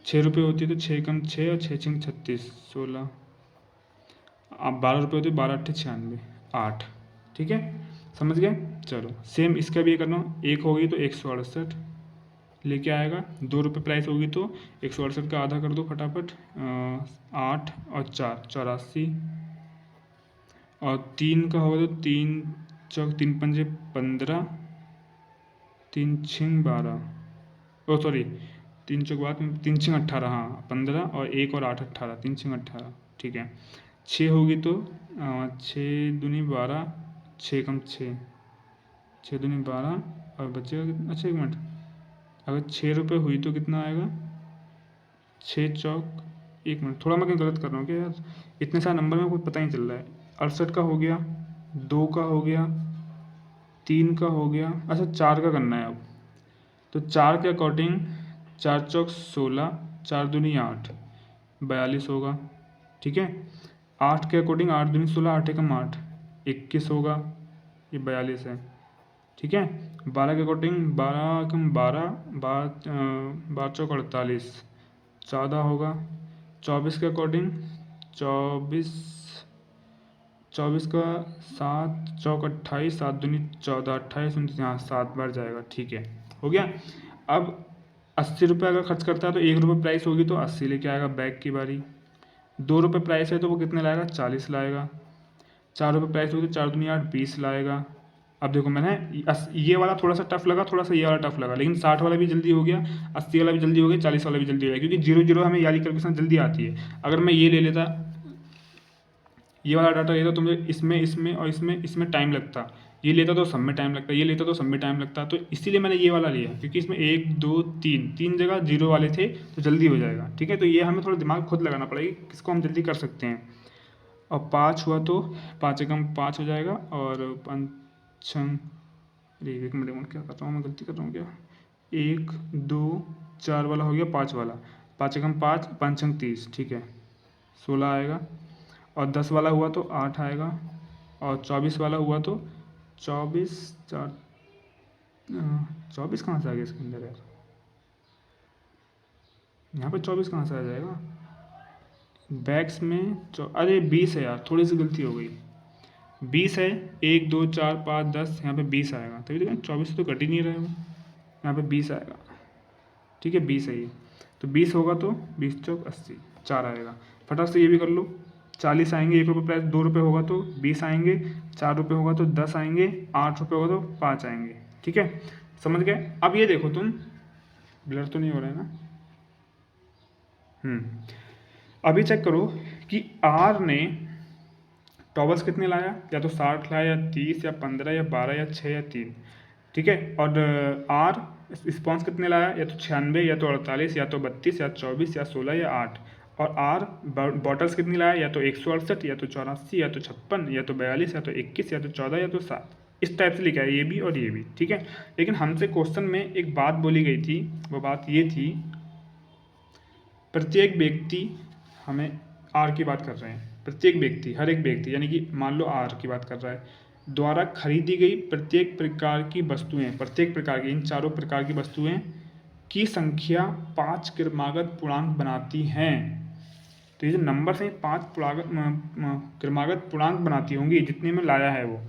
6 रुपये होती है तो 6 कम 6 और 6 छिंग 36, 16। अब 12 रुपये होती है, 12 अट्ठे 96, 8। ठीक है, समझ गए? चलो सेम इसका भी ये करना। 1 होगी तो 168 लेके आएगा। 2 रुपये प्राइस होगी तो 168 का आधा कर दो फटाफट, 8 और 4, 84। और 3 का होगा तो 3 चौक 3 पंजे 15, 3 छिंग 12, ओ सॉरी 3 चौक बाद 3 छिंग 18, हाँ 15, और 1 और 8 18, 3 छिंग 18। ठीक है, 6 होगी तो 6 दूनी 12, 6 कम 6, 6 दूनी 12, और बचेगा कितना? अच्छा 1 मिनट, अगर 6 रुपये हुई तो कितना आएगा? 6 चौक, 1 मिनट, थोड़ा मैं गलत कर रहा हूँ क्या यार, इतने सारे नंबर में कुछ पता नहीं चल रहा है। 68 का हो गया, 2 का हो गया, 3 का हो गया, अच्छा 4 का करना है अब। तो 4 के अकॉर्डिंग 4 चौक 16, 4 दूनी 8, 42 होगा। ठीक है, 8 के अकॉर्डिंग 8 दूनी 16, 8 एकम 8, 21 होगा, ये 42 है। ठीक है, 12 के अकॉर्डिंग 12 एकम 12, 12 चौक 48, 14 होगा। 24 के अकॉर्डिंग 24, 24 का 7 चौक 28, 7 दूनी 14, 28 29, यहाँ 7 बार जाएगा। ठीक है, हो गया। अब 80 रुपये अगर खर्च करता है तो 1 रुपये प्राइस होगी तो 80 लेके आएगा, बैग की बारी। 2 रुपये प्राइस है तो वो कितने लाएगा? 40 लाएगा। 4 रुपये प्राइस होगी तो 4 दूनी 8, 20 लाएगा। अब देखो मैंने ये वाला थोड़ा सा टफ लगा, थोड़ा सा ये वाला टफ लगा, लेकिन 60 वाला भी जल्दी हो गया, 80 वाला भी जल्दी हो गया, 40 वाला भी जल्दी हो गया, क्योंकि 0 0 हमें याली कैलकुलेशन जल्दी आती है। अगर मैं ये ले लेता, ये वाला डाटा लेता तो मुझे इसमें और इसमें टाइम लगता, ये लेता तो सब में टाइम लगता, ये लेता तो सब में टाइम लगता, तो इसीलिए मैंने ये वाला लिया, क्योंकि इसमें 1 2 3 जगह 0 वाले थे तो जल्दी हो जाएगा। ठीक है, तो ये हमें थोड़ा दिमाग खुद लगाना पड़ेगा, किसको हम जल्दी कर सकते हैं। और 5 हुआ तो 5 एकम 5 हो जाएगा, और 5 अरे 1 मिनट क्या कर रहा हूँ मैं, गलती कर रहा हूँ क्या? 1 2 4 वाला हो गया, 5 वाला, 5 एकम 5, 5 छंग 30। ठीक है, 16 आएगा। और 10 वाला हुआ तो 8 आएगा। और 24 वाला हुआ तो 24 4, 24 कहाँ से आ गया इसके अंदर यार? यहाँ पे 24 कहाँ से आ जाएगा बैग्स में? अरे 20 है यार, थोड़ी सी गलती हो गई। 20 है, 1 2 4 5 10, यहाँ पे 20 आएगा, तभी तो 24 तो कट ही नहीं रहे हो, यहाँ पे 20 आएगा। ठीक है, 20 है ये, तो 20 होगा तो 20 चौक 80, 4 आएगा। फटाक से ये भी कर लो। 40 आएंगे, 1 रुपये प्राइस, 2 रुपये होगा तो 20 आएंगे, 4 रुपये होगा तो 10 आएंगे, 8 रुपये होगा तो 5 आएंगे। ठीक है, समझ गए? अब ये देखो तुम, ब्लर तो नहीं हो रहा है ना? अभी चेक करो कि आर ने टॉवल्स कितने लाया, या तो 60 लाया, या 30, या 15, या 12, या 6, या 3। ठीक है, और आर स्पॉन्स कितने लाया, या तो 96, या तो 48, या तो 32, या 24, या 16, या 8। और आर बॉटल्स कितनी लाया, या तो 168, या तो 84, या तो 56, या तो 42, या तो 21, या तो 14, या तो 7। इस टाइप से लिखा है, ये भी और ये भी। ठीक है, लेकिन हमसे क्वेश्चन में एक बात बोली गई थी, वो बात ये थी, प्रत्येक व्यक्ति हमें आर की बात कर रहे हैं, प्रत्येक व्यक्ति, हर एक व्यक्ति, यानी कि मान लो आर की बात कर रहा है, द्वारा खरीदी गई प्रत्येक प्रकार की वस्तुएं, प्रत्येक प्रकार की, इन चारों प्रकार की वस्तुएं की संख्या 5 क्रमागत पूर्णांक बनाती हैं। तो ये जो नंबर हैं 5 क्रमागत पूर्णांक बनाती होंगी जितने में लाया है वो।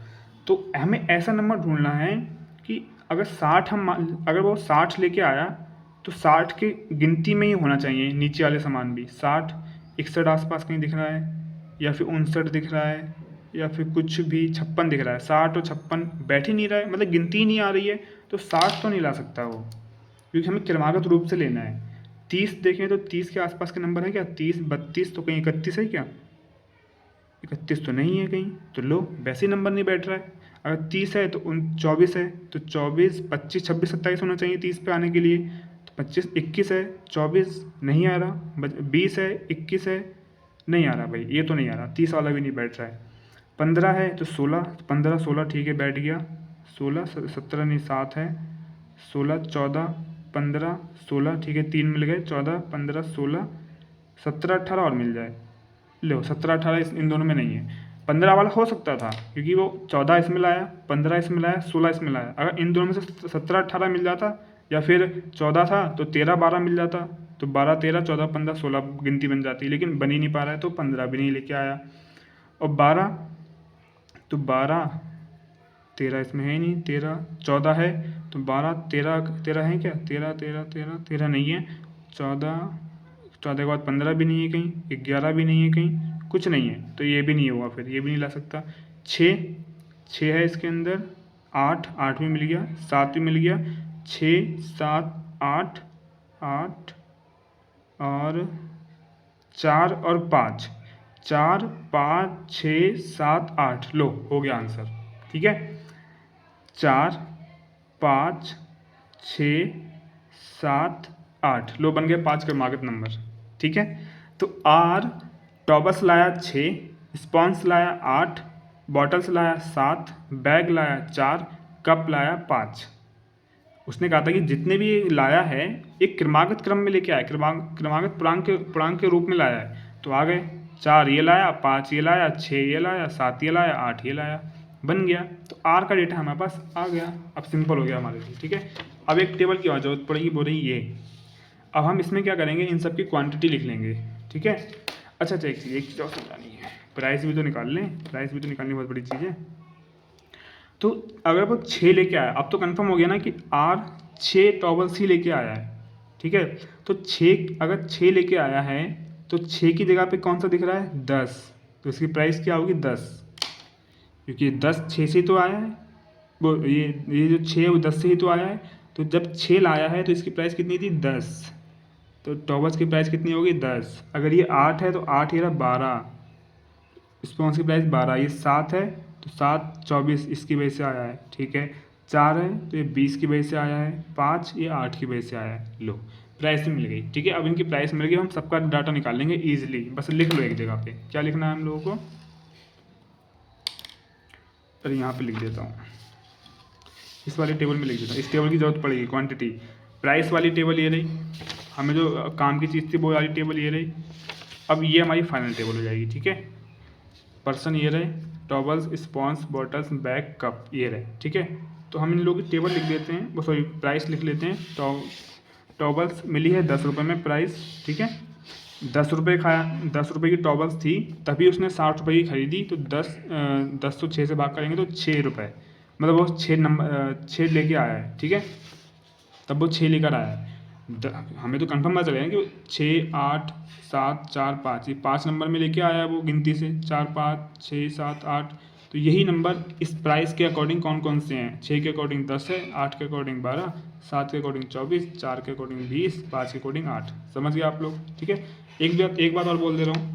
तो हमें ऐसा नंबर ढूंढना है कि अगर 60 अगर वो 60 लेके आया तो 60 की गिनती में ही होना चाहिए नीचे वाले सामान भी। 60 61 आसपास कहीं दिख रहा है, या फिर 59 दिख रहा है, या फिर कुछ भी 56 दिख रहा है। 60 और 56 बैठ ही नहीं रहा है, मतलब गिनती ही नहीं आ रही है, तो 60 तो नहीं ला सकता वो, क्योंकि हमें क्रमागत रूप से लेना है। 30 देखें तो 30 के आसपास के नंबर है क्या? 30 32, तो कहीं 31 है क्या? 31 तो नहीं है कहीं, तो लो वैसे ही नंबर नहीं बैठ रहा है। अगर 30 है तो 24 है, तो 24 25 26 27 होना चाहिए 30 पे आने के लिए। तो 25 21 है, 24 नहीं आ रहा, 20 है, 21 है, नहीं आ रहा भाई, ये तो नहीं आ रहा, 30 वाला भी नहीं बैठ रहा है। 15 है तो 16, 15 16 ठीक है बैठ गया। 16 17 नहीं 7 है, 16 14 15 16 ठीक है, 3 मिल गए, 14 15 16 17 18 और मिल जाए। लो 17 18 इन दोनों में नहीं है। 15 वाला हो सकता था क्योंकि वो 14 इसमें लाया, 15 इसमें लाया, 16 इसमें लाया। अगर इन दोनों में से 17 18 मिल जाता, या फिर 14 था तो 13 12 मिल जाता, तो 12 13 14 15 16 गिनती बन जाती, लेकिन बन ही नहीं पा रहा है तो 15 भी नहीं लेके आया। और 12 तो 12 13 इसमें है ही नहीं, 13 14 है तो 12 13 13 है क्या? 13 13 13 13 नहीं है, 14 14 के बाद 15 भी नहीं है कहीं, 11 भी नहीं है कहीं, कुछ नहीं है, तो ये भी नहीं होगा, फिर ये भी नहीं ला सकता। 6 है इसके अंदर, 8 8 भी मिल गया, 7 भी मिल गया, 6 7 8 8 और 4 और 5, 4 5 6 7 8, लो हो गया आंसर। ठीक है, 4 5 6 7 8, लो बन गया 5 क्रमागत नंबर। ठीक है, तो आर टॉबस लाया 6, स्पॉन्स लाया 8, बॉटल्स लाया 7, बैग लाया 4, कप लाया 5। उसने कहा था कि जितने भी लाया है एक क्रमागत क्रम में लेके आया, क्रमागत पूर्णांक के रूप में लाया है। तो आ गए, 4 ये लाया, 5 ये लाया, 6 ये लाया, 7 ये लाया, 8 ये लाया, बन गया। तो आर का डेटा हमारे पास आ गया। अब सिंपल हो गया हमारे लिए। ठीक है, अब एक टेबल की और जरूरत पड़ेगी, बोल रही ये। अब हम इसमें क्या करेंगे, इन सब की क्वांटिटी लिख लेंगे। ठीक है, अच्छा एक चीज़ और समझानी है, प्राइस भी तो निकाल लें, प्राइस भी तो निकालनी बहुत बड़ी चीज़ है। तो अगर वो 6 लेके आया, अब तो कंफर्म हो गया ना कि आर 6 टॉवल्स ही लेके आया है। ठीक है, तो 6 अगर 6 लेके आया है तो 6 की जगह पे कौन सा दिख रहा है? 10, तो इसकी प्राइस क्या होगी? 10, क्योंकि 10 6 से तो आया है, वो ये जो 6 है वो 10 से ही तो आया है। तो जब 6 लाया है तो इसकी प्राइस कितनी थी? 10, तो टॉवल्स की प्राइस कितनी होगी? 10। अगर ये 8 है तो 8 ये रहा 12, स्पॉन्स की प्राइस 12, ये 7 है तो 7 24 इसकी वजह से आया है। ठीक है, 4 है तो ये 20 की वजह से आया है, 5 ये 8 की वजह से आया है। लो प्राइस मिल गई। ठीक है, अब इनकी प्राइस मिल गई, हम सबका डाटा निकाल लेंगे ईजिली। बस लिख लो एक जगह पे, क्या लिखना है हम लोगों को? अरे यहाँ पे लिख देता हूँ, इस वाले टेबल में लिख देता हूँ, इस टेबल की जरूरत पड़ेगी। क्वांटिटी प्राइस वाली टेबल ये रही, हमें जो काम की चीज़ थी वो वाली टेबल ये रही। अब ये हमारी फाइनल टेबल हो जाएगी। ठीक है, पर्सन ये रहे, towels sponges bottles bag cup ये रहे। ठीक है, तो हम इन लोगों की टेबल लिख देते हैं, वो सॉरी प्राइस लिख लेते हैं। टॉवल्स मिली है 10 रुपये में प्राइस। ठीक है, 10 रुपये खाया, 10 रुपये की टॉवल्स थी, तभी उसने 60 रुपये की खरीदी, तो 10 तो 6 से भाग करेंगे तो 6 रुपये, मतलब वो 6 लेके आया है। ठीक है, तब वो 6 लेकर आया है। हमें तो कंफर्म पता चलेगा कि 6 8 7 4 5, ये 5 नंबर में लेके आया है वो गिनती से, 4 5 6 7 8। तो यही नंबर इस प्राइस के अकॉर्डिंग कौन कौन से हैं? 6 के अकॉर्डिंग 10 है, 8 के अकॉर्डिंग 12, 7 के अकॉर्डिंग 24, 4 के अकॉर्डिंग 20, 5 के अकॉर्डिंग 8। समझ गए आप लोग? ठीक है, एक बात और बोल दे रहा हूँ,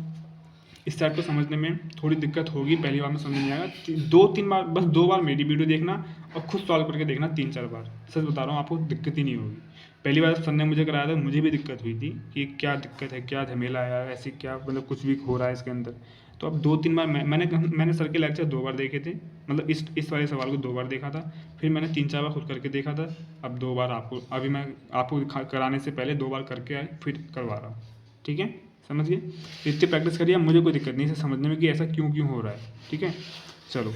इस टाइप को समझने में थोड़ी दिक्कत होगी, पहली बार में समझ नहीं आएगा, 2-3 बार, बस 2 बार मेरी वीडियो देखना और खुद सॉल्व करके देखना 3-4 बार। सच बता रहा हूँ, आपको दिक्कत ही नहीं होगी। पहली बार सर ने मुझे कराया था, मुझे भी दिक्कत हुई थी कि क्या दिक्कत है, क्या झमेला है यार, ऐसे क्या, मतलब कुछ भी हो रहा है इसके अंदर। तो अब 2-3 बार मैंने सर के लेक्चर 2 बार देखे थे, मतलब इस वाले सवाल को 2 बार देखा था, फिर मैंने 3-4 बार खुद करके देखा था, अब 2 बार आपको, अभी मैं आपको कराने से पहले 2 बार करके फिर करवा रहा हूँ। ठीक है। समझ गए? इतनी प्रैक्टिस करिए, मुझे कोई दिक्कत नहीं इसे समझने में कि ऐसा क्यों क्यों हो रहा है। ठीक है, चलो।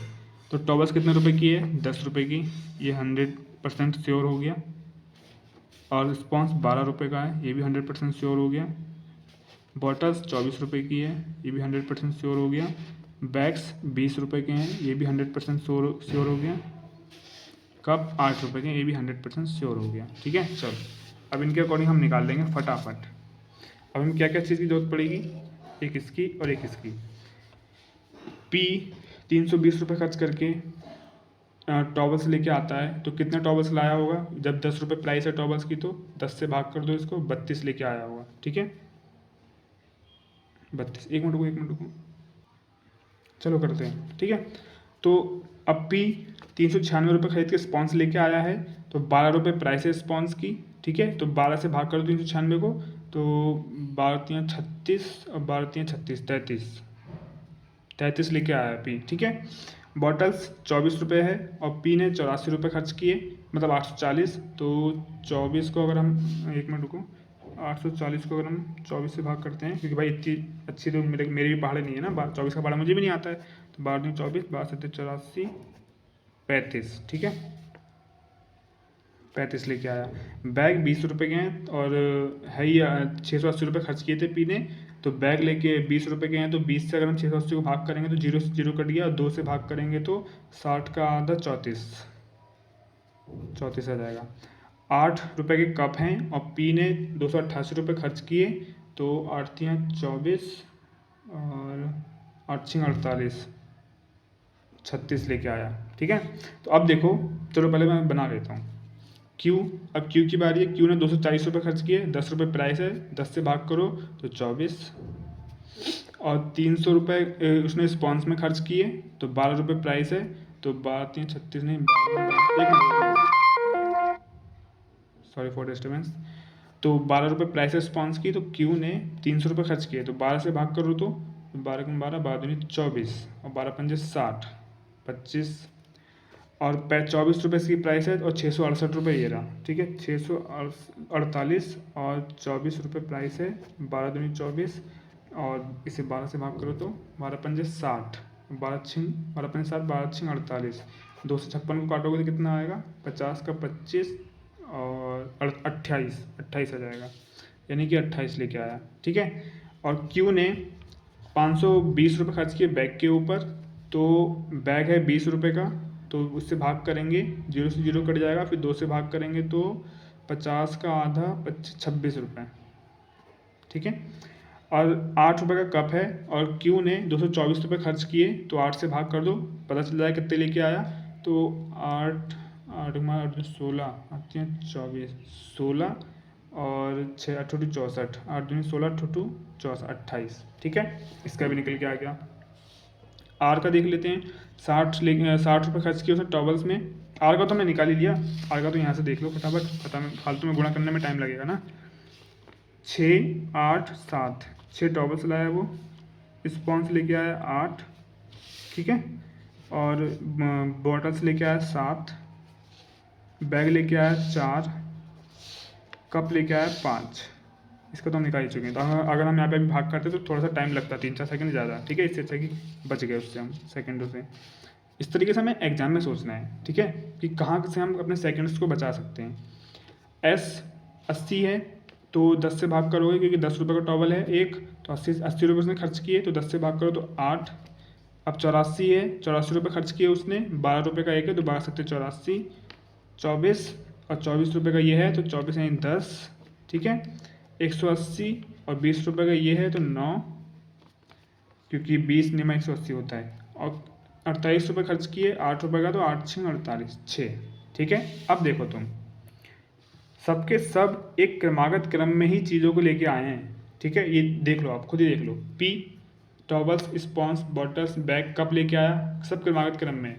तो टॉवल्स कितने रुपए की है? 10 रुपये की। ये 100% श्योर हो गया। और स्पॉन्स 12 रुपये का है, ये भी 100% श्योर हो गया। बॉटल्स 24 रुपये की है, ये भी 100% श्योर हो गया। बैग्स 20 रुपये के हैं, ये भी 100% श्योर हो गया। कप 8 रुपये के, ये भी 100% श्योर हो गया। ठीक है, चलो अब इनके अकॉर्डिंग हम निकाल लेंगे फटाफट। अब हमें क्या क्या चीज़ की जरूरत पड़ेगी? एक इसकी और एक इसकी। पी 320 रुपये खर्च करके टॉवल्स लेके आता है, तो कितने टॉवल्स लाया होगा? जब 10 रुपये प्राइस है टॉवल्स की, तो 10 से भाग कर दो इसको, 32 लेके आया होगा। ठीक है, 32। एक मिनट रुको, चलो करते हैं। ठीक है, तो अब पी 396 रुपये खरीद के स्पॉन्स लेके आया है, तो 12 रुपये प्राइस है स्पॉन्स की। ठीक है, तो 12 से भाग कर दो 396 को, तो 12×3 = 36 और 12×3 = 33, 33 लेके आया है पी। ठीक है, बॉटल्स 24 रुपये है और पी ने 84 रुपये खर्च किए, मतलब 840। तो 24 को अगर हम, एक मिनट रुको, 840 को अगर हम 24 से भाग करते हैं, क्योंकि भाई इतनी अच्छी तो मेरी भी पहाड़े नहीं है ना, 24 का पहाड़ा मुझे भी नहीं आता है। तो 12×24, 12×7 = 84, 35। ठीक है, 35 लेके आया। बैग 20 रुपये के हैं और है ही 680 रुपये खर्च किए थे पी ने, तो बैग लेके 20 रुपये के हैं, तो 20 से अगर हम 680 को भाग करेंगे तो 0 से 0 कट गया, और 2 से भाग करेंगे तो 60 का आधा 34 आ जाएगा। 8 रुपये के कप हैं और पी ने 288 रुपये खर्च किए, तो 8×3 = 24 और 8×6 = 48, 36 लेके आया। ठीक है, तो अब देखो, चलो पहले मैं बना लेता हूँ। क्यू, अब क्यू की बारी है। क्यू ने 240 रुपये खर्च किए, 10 रुपये प्राइस है, 10 से भाग करो तो 24, और 300 रुपये उसने स्पॉन्स में खर्च किए, तो 12 रुपये प्राइस है, तो 12×3 = 36 नहीं, सॉरी फॉर डिस्टर्बेंस। तो 12 रुपये प्राइस है स्पॉन्स की, तो क्यू ने 300 रुपये खर्च किए, तो 12 से भाग करो तो 12×12, 12×2 = 24 और 12×5 = 60, 25, और 24 रुपये इसकी प्राइस है, और 668 रुपये ये रहा। ठीक है, 648 और 24 रुपये प्राइस है, 12×2 = 24, और इसे 12 से भाग करो तो 12×5 = 60, 12×5 = 12×6 = 256 को काटोगे तो कितना आएगा? 50 का 25 और 28 आ जाएगा, यानी कि 28 लेके आया। ठीक है, और क्यू ने 520 रुपये खर्च किए बैग के ऊपर, तो बैग है 20 रुपये का, तो उससे भाग करेंगे, 0 से 0 कट जाएगा, फिर 2 से भाग करेंगे तो 50 का आधा 26 रुपये। ठीक है, और 8 रुपये का कप है और क्यू ने 224 रुपये खर्च किए, तो 8 से भाग कर दो, पता चल जाएगा कितने लेके आया। तो 8 8 16, 24, 16 और 6 8 64, 8×2 = 16, 8×2 = 28। ठीक है, इसका भी निकल के आ गया। आर का देख लेते हैं। 60 रुपये खर्च किए उसने टॉवल्स में। आर का तो मैं निकाल ही लिया, आर का तो यहाँ से देख लो फटाफट, फालतू में गुणा करने में टाइम लगेगा ना। 6 8 7, 6 टॉवल्स लाया वो, स्पॉन्स लेके आया 8। ठीक है, और बॉटल्स लेके आया 7, बैग लेके आया 4, कप लेके आया 5। इसका तो हम निकाल ही चुके हैं, तो अगर हम यहाँ पे अभी भाग करते तो थोड़ा सा टाइम लगता, 3-4 सेकंड ज़्यादा। ठीक है, इससे अच्छा कि बच गए उससे हम सेकंडों से। इस तरीके से हमें एग्जाम में सोचना है। ठीक है, कि कहाँ से हम अपने सेकंड्स को बचा सकते हैं। एस 80 है, तो 10 से भाग करोगे, क्योंकि 10 रुपये का टॉवल है एक, तो 80 रुपये उसने खर्च किए, तो 10 से भाग करो तो 8। अब 84 है, 84 रुपये खर्च किए उसने, 12 रुपये का एक है, तो 12×7 = 84, 24 और 24 रुपये का ये है, तो 24 यानी 10। ठीक है, 180 और 20 रुपये का ये है, तो 9, क्योंकि 20 नियम 180 होता है, और 48 रुपये खर्च किए, 8 रुपये का, तो 8×6 = 48, 6। ठीक है, अब देखो तुम सबके सब एक क्रमागत क्रम में ही चीज़ों को लेके आए हैं। ठीक है, ये देख लो, आप खुद ही देख लो। पी towels, sponges, bottles, bag, cup लेके आया, सब क्रमागत क्रम में,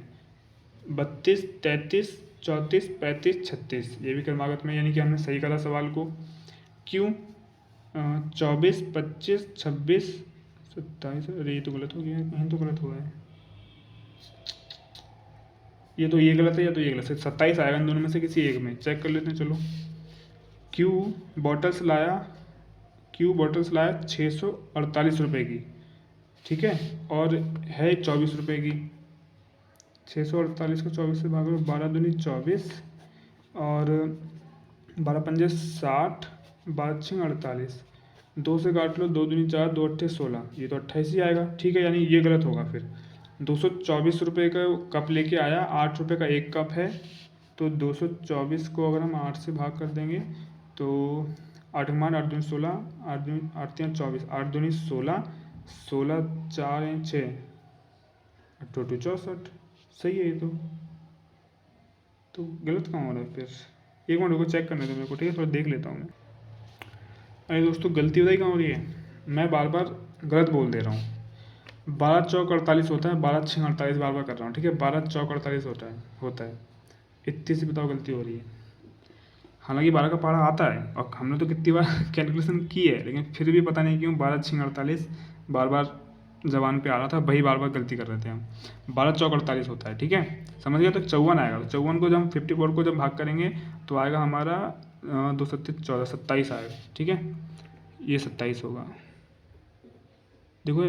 32 33 34 35 36, ये भी क्रमागत में, यानी कि हमने सही करा सवाल को। क्यों 24 25 26 27, अरे ये तो गलत हो गया, कहीं तो गलत हुआ है, ये तो ये गलत है या तो ये गलत है। 27 आएगा इन दोनों में से किसी एक में, चेक कर लेते हैं। चलो, क्यू बॉटल्स लाया, क्यू बॉटल्स लाया 648 रुपये की, ठीक है, और है 24 रुपये की। 648 को 24 से भाग लो, 12 दूनी 24 और 12 पंजे 60, 12 6 48, 2 से काट लो, 2 दूनी 4, 2 अट्ठे 16, ये तो 28 ही आएगा, ठीक है, यानी ये गलत होगा। फिर 224 रुपये का कप लेके आया, 8 रुपये का एक कप है, तो 224 को अगर हम 8 से भाग कर देंगे तो 8 मान 8 दूनी 16, 8 8 दूनी 16, 16 4 6, 8 2 64, सही है ये तो गलत कहाँ हो रहा है फिर? एक मिनट रुको, चेक करने दो मेरे को, ठीक है, थोड़ा देख लेता हूँ मैं। अरे दोस्तों, गलती बताई कहाँ हो रही है, मैं बार बार गलत बोल दे रहा हूँ। 12 चौक 48 होता है, 12 6 48 बार बार कर रहा हूँ, ठीक है, 12 चौक 48 होता है। इतनी सी बताओ गलती हो रही है। हालांकि 12 का पहाड़ा आता है और हमने तो कितनी बार कैलकुलेशन की है, लेकिन फिर भी पता नहीं क्यों 12 6 48 बार बार जबान पे आ रहा था, वही बार बार गलती कर रहे थे हम। 12 चौक 48 होता है, ठीक है, समझ गया। तो 54 आएगा, तो 54 को जब हम 54 को जब भाग करेंगे तो आएगा हमारा 2 सत्ते 14, 27 आएगा, ठीक है, ये 27 होगा। देखो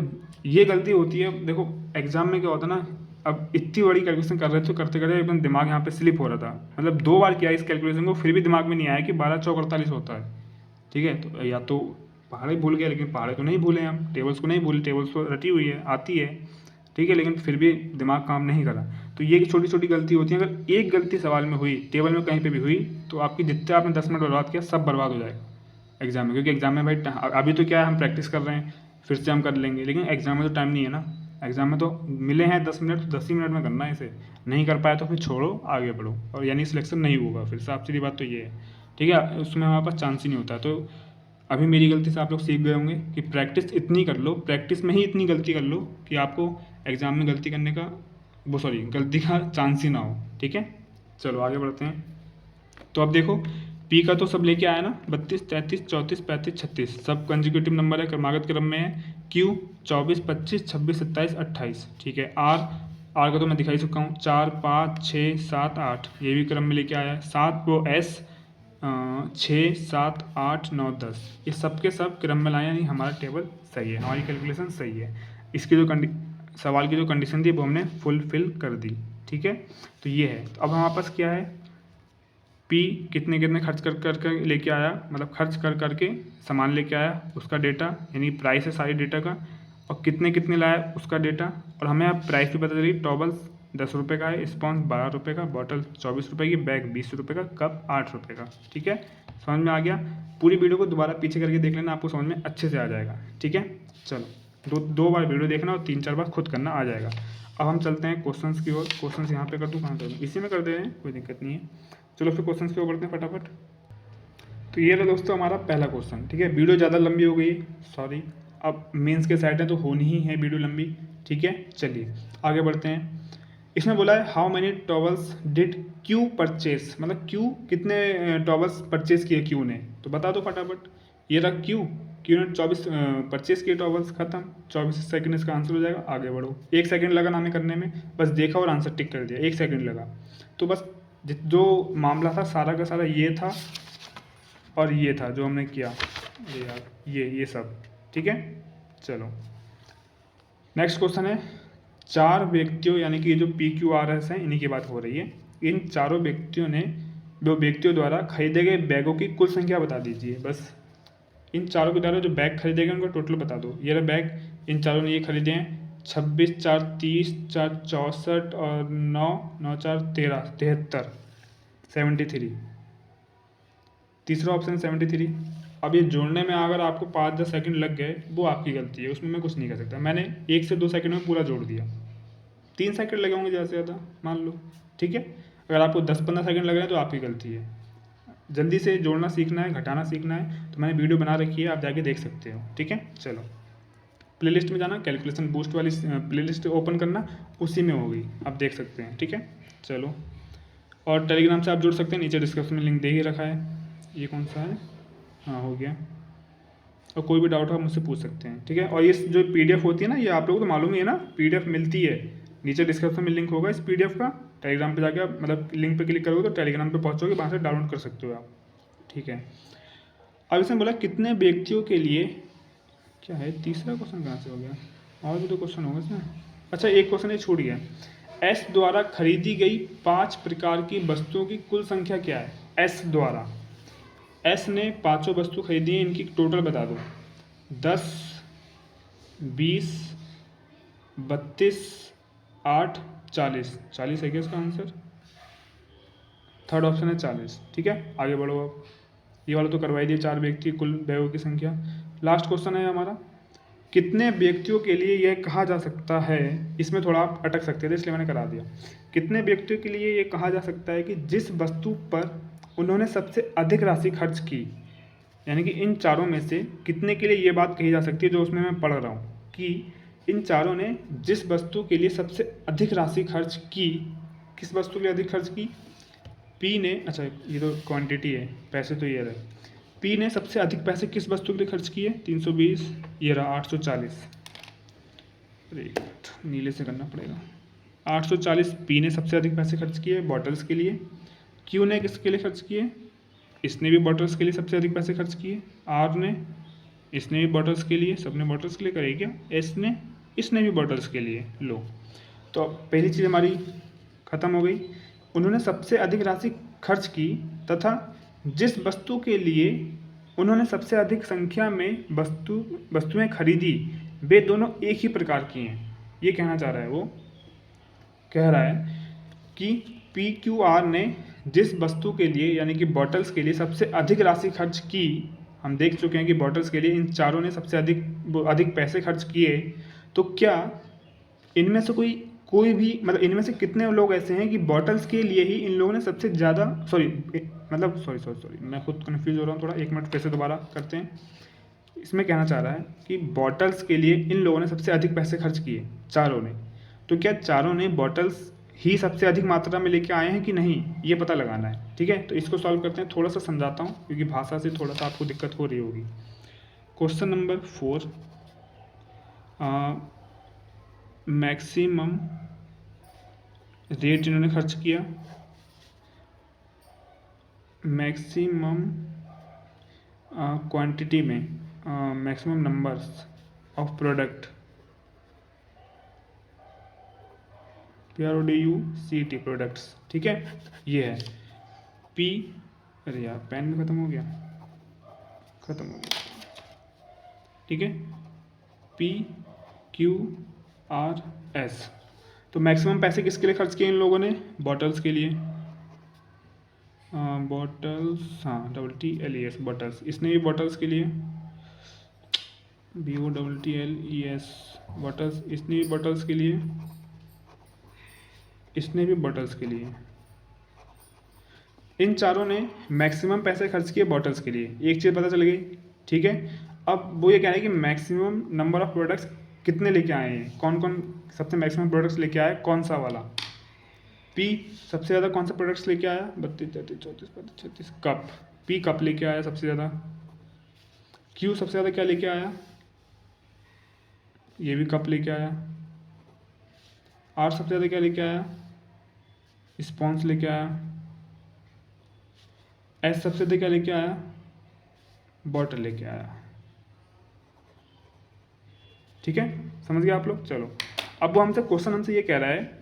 ये गलती होती है, देखो एग्जाम में क्या होता है ना, अब इतनी बड़ी कैलकुलेशन कर रहे थे, करते करते एकदम दिमाग यहाँ पे स्लिप हो रहा था, मतलब 2 बार किया इस कैलकुलेशन को, फिर भी दिमाग में नहीं आया कि 12 चौक 48 होता है, ठीक है। तो या तो पहाड़े भूल गया, लेकिन पहाड़े तो नहीं भूले हम, टेबल्स को नहीं भूले, टेबल्स तो रटी हुई है, आती है, ठीक है, लेकिन फिर भी दिमाग काम नहीं करा। तो ये छोटी छोटी गलती होती है, अगर एक गलती सवाल में हुई, टेबल में कहीं पे भी हुई, तो आपकी जितने आपने 10 मिनट बर्बाद किया सब बर्बाद हो जाएगा एग्जाम में। क्योंकि एग्जाम में भाई अभी तो क्या है, हम प्रैक्टिस कर रहे हैं, फिर से हम कर लेंगे, लेकिन एग्जाम में तो टाइम नहीं है ना। एग्जाम में तो मिले हैं 10 मिनट, तो 10 ही मिनट में करना है इसे, नहीं कर पाए तो फिर छोड़ो, आगे बढ़ो, और यानी सिलेक्शन नहीं होगा फिर साफ सीधी बात तो ये है, ठीक है, उसमें हमारे पास चांस ही नहीं होता। तो अभी मेरी गलती से आप लोग सीख गए होंगे कि प्रैक्टिस इतनी कर लो, प्रैक्टिस में ही इतनी गलती कर लो कि आपको एग्ज़ाम में गलती करने का गलती का चांस ही ना हो, ठीक है। चलो आगे बढ़ते हैं। तो अब देखो, पी का तो सब लेके आया ना, 32 33 34 35 36 सब कंजिक्यूटिव नंबर है, क्रमागत क्रम में है। क्यू 24 25 26 27 28, ठीक है। आर का तो मैं दिखाई चुका हूँ, 4 5 6 7 8, ये भी क्रम में लेके आया है। 7 वो एस 6 7 8 9 10, ये सब के सब क्रम में लाए, यानी हमारा टेबल सही है, हमारी कैलकुलेशन सही है। इसकी जो सवाल की जो कंडीशन थी वो हमने फुलफिल कर दी, ठीक है। तो ये है, तो अब हमारे पास क्या है, पी कितने कितने खर्च कर कर लेके आया, मतलब खर्च कर करके सामान लेके आया, उसका डेटा, यानी प्राइस है सारी डेटा का, और कितने कितने लाया उसका डेटा, और हमें अब प्राइस भी पता चली। टॉबल्स 10 रुपये का है, स्पॉन्ज 12 रुपये का, बॉटल 24 रुपये की, बैग 20 रुपये का, कप 8 रुपये का, ठीक है। समझ में आ गया। पूरी वीडियो को दोबारा पीछे करके देख लेना, आपको समझ में अच्छे से आ जाएगा, ठीक है। चलो दो बार वीडियो देखना और 3 4 बार खुद करना आ जाएगा। अब हम चलते हैं क्वेश्चंस की ओर। क्वेश्चंस यहाँ पे कर दूँ, कहाँ कर दूँ, इसी में कर दे रहे हैं, कोई दिक्कत नहीं है। चलो फिर क्वेश्चंस की ओर बढ़ते हैं फटाफट। तो ये रहा दोस्तों हमारा पहला क्वेश्चन, ठीक है। वीडियो ज़्यादा लंबी हो गई, सॉरी, अब मेंस के साइड है तो होनी ही है वीडियो लंबी, ठीक है। चलिए आगे बढ़ते हैं। इसमें बोला है how many towels did Q purchase, मतलब क्यू कितने टॉवल्स परचेस किए क्यू ने, तो बता दो फटाफट। ये रहा क्यू ने 24 परचेस किए टॉवल्स, खत्म। 24 सेकंड इसका आंसर हो जाएगा, आगे बढ़ो। 1 सेकंड लगा नामे करने में, बस देखा और आंसर टिक कर दिया, 1 सेकंड लगा। तो बस जो मामला था सारा का सारा ये था और ये था जो हमने किया, अरे यार ये सब, ठीक है। चलो नेक्स्ट क्वेश्चन है, 4 व्यक्तियों, यानी कि ये जो पी क्यू आर एस हैं इन्हीं की बात हो रही है, इन चारों व्यक्तियों द्वारा खरीदे गए बैगों की कुल संख्या बता दीजिए। बस इन चारों के द्वारा जो बैग खरीदे गए उनका टोटल बता दो। ये रहा बैग, इन चारों ने ये खरीदे हैं, 26 4 30 4 64 और 9 9 4 13 73 73, तीसरा ऑप्शन 73। अब ये जोड़ने में अगर आपको 5-10 सेकंड लग गए वो आपकी गलती है, उसमें मैं कुछ नहीं कर सकता। मैंने 1 से 2 सेकंड में पूरा जोड़ दिया, 3 सेकंड लगे होंगे ज़्यादा से ज़्यादा मान लो, ठीक है। अगर आपको 10-15 सेकंड लग रहे हैं तो आपकी गलती है। जल्दी से जोड़ना सीखना है, घटाना सीखना है, तो मैंने वीडियो बना रखी है, आप जाके देख सकते हो, ठीक है। चलो प्लेलिस्ट में जाना, कैलकुलेशन बूस्ट वाली प्लेलिस्ट ओपन करना, उसी में होगी, आप देख सकते हैं, ठीक है। चलो, और टेलीग्राम से आप जुड़ सकते हैं, नीचे डिस्क्रिप्शन में लिंक दे ही रखा है। ये कौन सा है, हाँ हो गया। और कोई भी डाउट हो आप मुझसे पूछ सकते हैं, ठीक है। और ये जो पीडीएफ होती है ना, ये आप लोगों को तो मालूम ही है ना, पीडीएफ मिलती है, नीचे डिस्क्रिप्शन में लिंक होगा इस पीडीएफ का। टेलीग्राम पे जाके आप मतलब लिंक पे क्लिक करोगे तो टेलीग्राम पे पहुंचोगे, वहाँ से डाउनलोड कर सकते हो आप, ठीक है। अब इसने बोला कितने व्यक्तियों के लिए, क्या है तीसरा क्वेश्चन कहाँ से हो गया, और भी तो क्वेश्चन होगा इसमें। अच्छा एक क्वेश्चन ये छूट गया, एस द्वारा खरीदी गई 5 प्रकार की वस्तुओं की कुल संख्या क्या है। एस द्वारा, एस ने 5 वस्तु खरीदी है, इनकी टोटल बता दो। 10, 20, 32, 8, 40। 40 है क्या इसका आंसर? थर्ड ऑप्शन है 40। ठीक है, आगे बढ़ो अब। ये वाला तो करवाई दिए, 4 व्यक्ति कुल बैगों की संख्या। लास्ट क्वेश्चन है हमारा, कितने व्यक्तियों के लिए यह कहा जा सकता है, इसमें थोड़ा आप अटक सकते थे इसलिए मैंने करा दिया। कितने व्यक्तियों के लिए यह कहा जा सकता है कि जिस वस्तु पर उन्होंने सबसे अधिक राशि खर्च की, यानी कि इन चारों में से कितने के लिए ये बात कही जा सकती है जो उसमें मैं पढ़ रहा हूँ कि इन चारों ने जिस वस्तु के लिए सबसे अधिक राशि खर्च की, किस वस्तु के लिए अधिक खर्च की, पी ने, अच्छा ये तो क्वांटिटी है, पैसे तो ये रहे, पी ने सबसे अधिक पैसे किस वस्तु के लिए खर्च किए, 320, ये रहा 840। अरे एक मिनट, नीले से करना पड़ेगा। 840 पी ने सबसे अधिक पैसे खर्च किए बॉटल्स के लिए। क्यू ने किसके लिए खर्च किए, इसने भी बॉटल्स के लिए सबसे अधिक पैसे खर्च किए। आर ने, इसने भी बॉटल्स के लिए, सबने बॉटल्स के लिए करे क्या। एस ने, इसने भी बॉटल्स के लिए। लो, तो पहली चीज़ हमारी ख़त्म हो गई, उन्होंने सबसे अधिक राशि खर्च की तथा जिस वस्तु के लिए उन्होंने सबसे अधिक संख्या में वस्तुएं खरीदी वे दोनों एक ही प्रकार की हैं। ये कहना चाह रहा है, वो कह रहा है कि पी क्यू आर ने जिस वस्तु के लिए यानी कि बॉटल्स के लिए सबसे अधिक राशि खर्च की, हम देख चुके हैं कि बॉटल्स के लिए इन चारों ने सबसे अधिक पैसे खर्च किए, तो क्या इनमें से कोई भी, मतलब इनमें से कितने लोग ऐसे हैं कि बॉटल्स के लिए ही इन लोगों ने सबसे ज़्यादा, सॉरी मैं खुद कन्फ्यूज हो रहा हूँ थोड़ा, एक मिनट फिर से दोबारा करते हैं। इसमें कहना चाह रहा है कि बॉटल्स के लिए इन लोगों ने सबसे अधिक पैसे खर्च किए, चारों ने, तो क्या चारों ने बॉटल्स ही सबसे अधिक मात्रा में लेके आए हैं कि नहीं, ये पता लगाना है। ठीक है, तो इसको सॉल्व करते हैं, थोड़ा सा समझाता हूँ क्योंकि भाषा से थोड़ा सा आपको दिक्कत हो रही होगी। क्वेश्चन नंबर 4, मैक्सिमम रेट इन्होंने खर्च किया, मैक्सिमम क्वांटिटी में, maximum numbers of product, PRODUCT products. ठीक है, ये है पी, अरे यार पेन में ख़त्म हो गया, ठीक है, PQRS। तो मैक्सिमम पैसे किसके लिए खर्च किए इन लोगों ने, बॉटल्स के लिए, बॉटल्स, हाँ TTLES बॉटल्स, इसने भी बॉटल्स के लिए, BOTTLES बॉटल्स, इसने भी बॉटल्स के लिए, इसने भी बॉटल्स के लिए। इन चारों ने मैक्सिमम पैसे खर्च किए बॉटल्स के लिए, एक चीज़ पता चल गई। ठीक है, अब वो ये कह रहे हैं कि मैक्सिमम नंबर ऑफ प्रोडक्ट्स कितने लेके आए हैं, कौन कौन सबसे मैक्सिमम प्रोडक्ट्स लेके आए, कौन सा वाला। पी सबसे ज़्यादा कौन सा प्रोडक्ट्स लेके आया, 32, 33, 34, 35, 36 कप, पी कप लेके आया सबसे ज़्यादा। क्यू सबसे ज़्यादा क्या लेके आया, ये भी कप लेके आया। आर सबसे ज़्यादा क्या लेके आया, स्पॉन्ज लेके आया। एस सबसे ज़्यादा क्या लेके आया, बॉटल लेके आया। ठीक है, समझ गए आप लोग। चलो, अब वो हमसे ये कह रहा है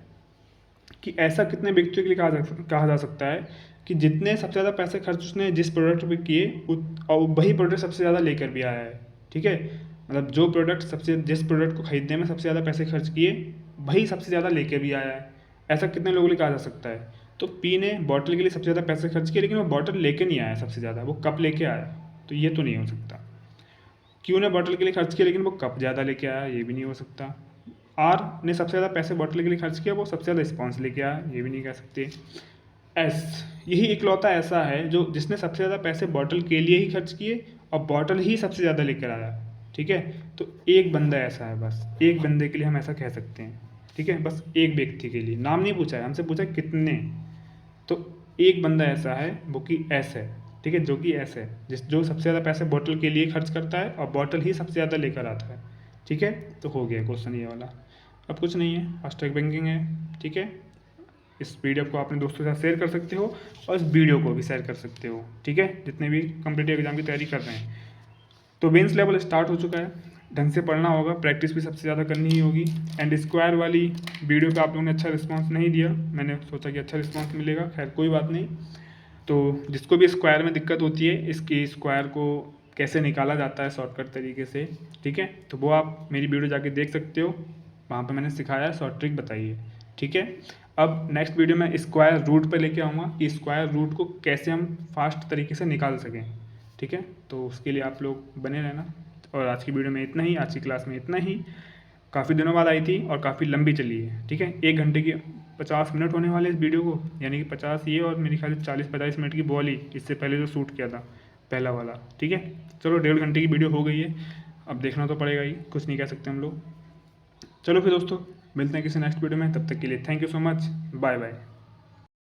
कि ऐसा कितने व्यक्तियों के लिए कहा जा सकता है कि जितने सबसे ज़्यादा पैसे खर्च उसने जिस प्रोडक्ट पे किए और वही प्रोडक्ट सबसे ज़्यादा लेकर भी आया है। ठीक है, मतलब जो प्रोडक्ट जिस प्रोडक्ट को खरीदने में सबसे ज़्यादा पैसे खर्च किए वही सबसे ज़्यादा लेकर भी आया है, ऐसा कितने लोगों के लिए कहा जा सकता है। तो पी ने बॉटल के लिए सबसे ज़्यादा पैसे खर्च किए लेकिन वो बॉटल लेके नहीं आया सबसे ज़्यादा, वो कप लेके आया, तो ये तो नहीं हो सकता। क्यू ने बॉटल के लिए खर्च किया लेकिन वो कप ज़्यादा लेके आया, ये भी नहीं हो सकता। आर ने सबसे ज़्यादा पैसे बॉटल के लिए खर्च किया, वो सबसे ज़्यादा रिस्पॉन्स लेके आया, ये भी नहीं कह सकते। एस यही इकलौता ऐसा है जो जिसने सबसे ज़्यादा पैसे बॉटल के लिए ही खर्च किए और बॉटल ही सबसे ज़्यादा लेकर आया। ठीक है, तो एक बंदा ऐसा है, बस एक बंदे के लिए हम ऐसा कह सकते हैं। ठीक है, बस एक व्यक्ति के लिए, नाम नहीं पूछा है हमसे, पूछा कितने, तो एक बंदा ऐसा है वो कि एस है। ठीक है, जो कि एस है, जो सबसे ज़्यादा पैसे बॉटल के लिए खर्च करता है और बॉटल ही सबसे ज़्यादा लेकर आता है। ठीक है, तो हो गया क्वेश्चन ये वाला। अब कुछ नहीं है, फास्टैग बैंकिंग है। ठीक है, इस PDF को अपने दोस्तों के साथ शेयर कर सकते हो और इस वीडियो को भी शेयर कर सकते हो, ठीक है, जितने भी कॉम्पिटिटिव एग्जाम की तैयारी कर रहे हैं। तो मेंस लेवल स्टार्ट हो चुका है, ढंग से पढ़ना होगा, प्रैक्टिस भी सबसे ज़्यादा करनी ही होगी। एंड स्क्वायर वाली वीडियो पे आप लोगों ने अच्छा रिस्पांस नहीं दिया, मैंने सोचा कि अच्छा रिस्पांस मिलेगा, खैर कोई बात नहीं। तो जिसको भी स्क्वायर में दिक्कत होती है, इसकी स्क्वायर को कैसे निकाला जाता है शॉर्टकट तरीके से, ठीक है, तो वो आप मेरी वीडियो जाके देख सकते हो, वहाँ पे मैंने सिखाया है, शॉर्ट ट्रिक बताई है, ठीक है। अब नेक्स्ट वीडियो में स्क्वायर रूट पे लेके आऊँगा कि स्क्वायर रूट को कैसे हम फास्ट तरीके से निकाल सकें, ठीक है। तो उसके लिए आप लोग बने रहना। और आज की वीडियो में इतना ही, आज की क्लास में इतना ही। काफ़ी दिनों बाद आई थी और काफ़ी लंबी चली है, ठीक है, 1 घंटे की 50 मिनट होने वाले इस वीडियो को, यानी कि 50 ये और मेरे ख्याल से 40-45 मिनट की बॉल ही इससे पहले जो शूट किया था पहला वाला, ठीक है। चलो 1.5 घंटे की वीडियो हो गई है, अब देखना तो पड़ेगा ही, कुछ नहीं कह सकते हम लोग। चलो फिर दोस्तों, मिलते हैं किसी नेक्स्ट वीडियो में, तब तक के लिए thank you so much, bye bye.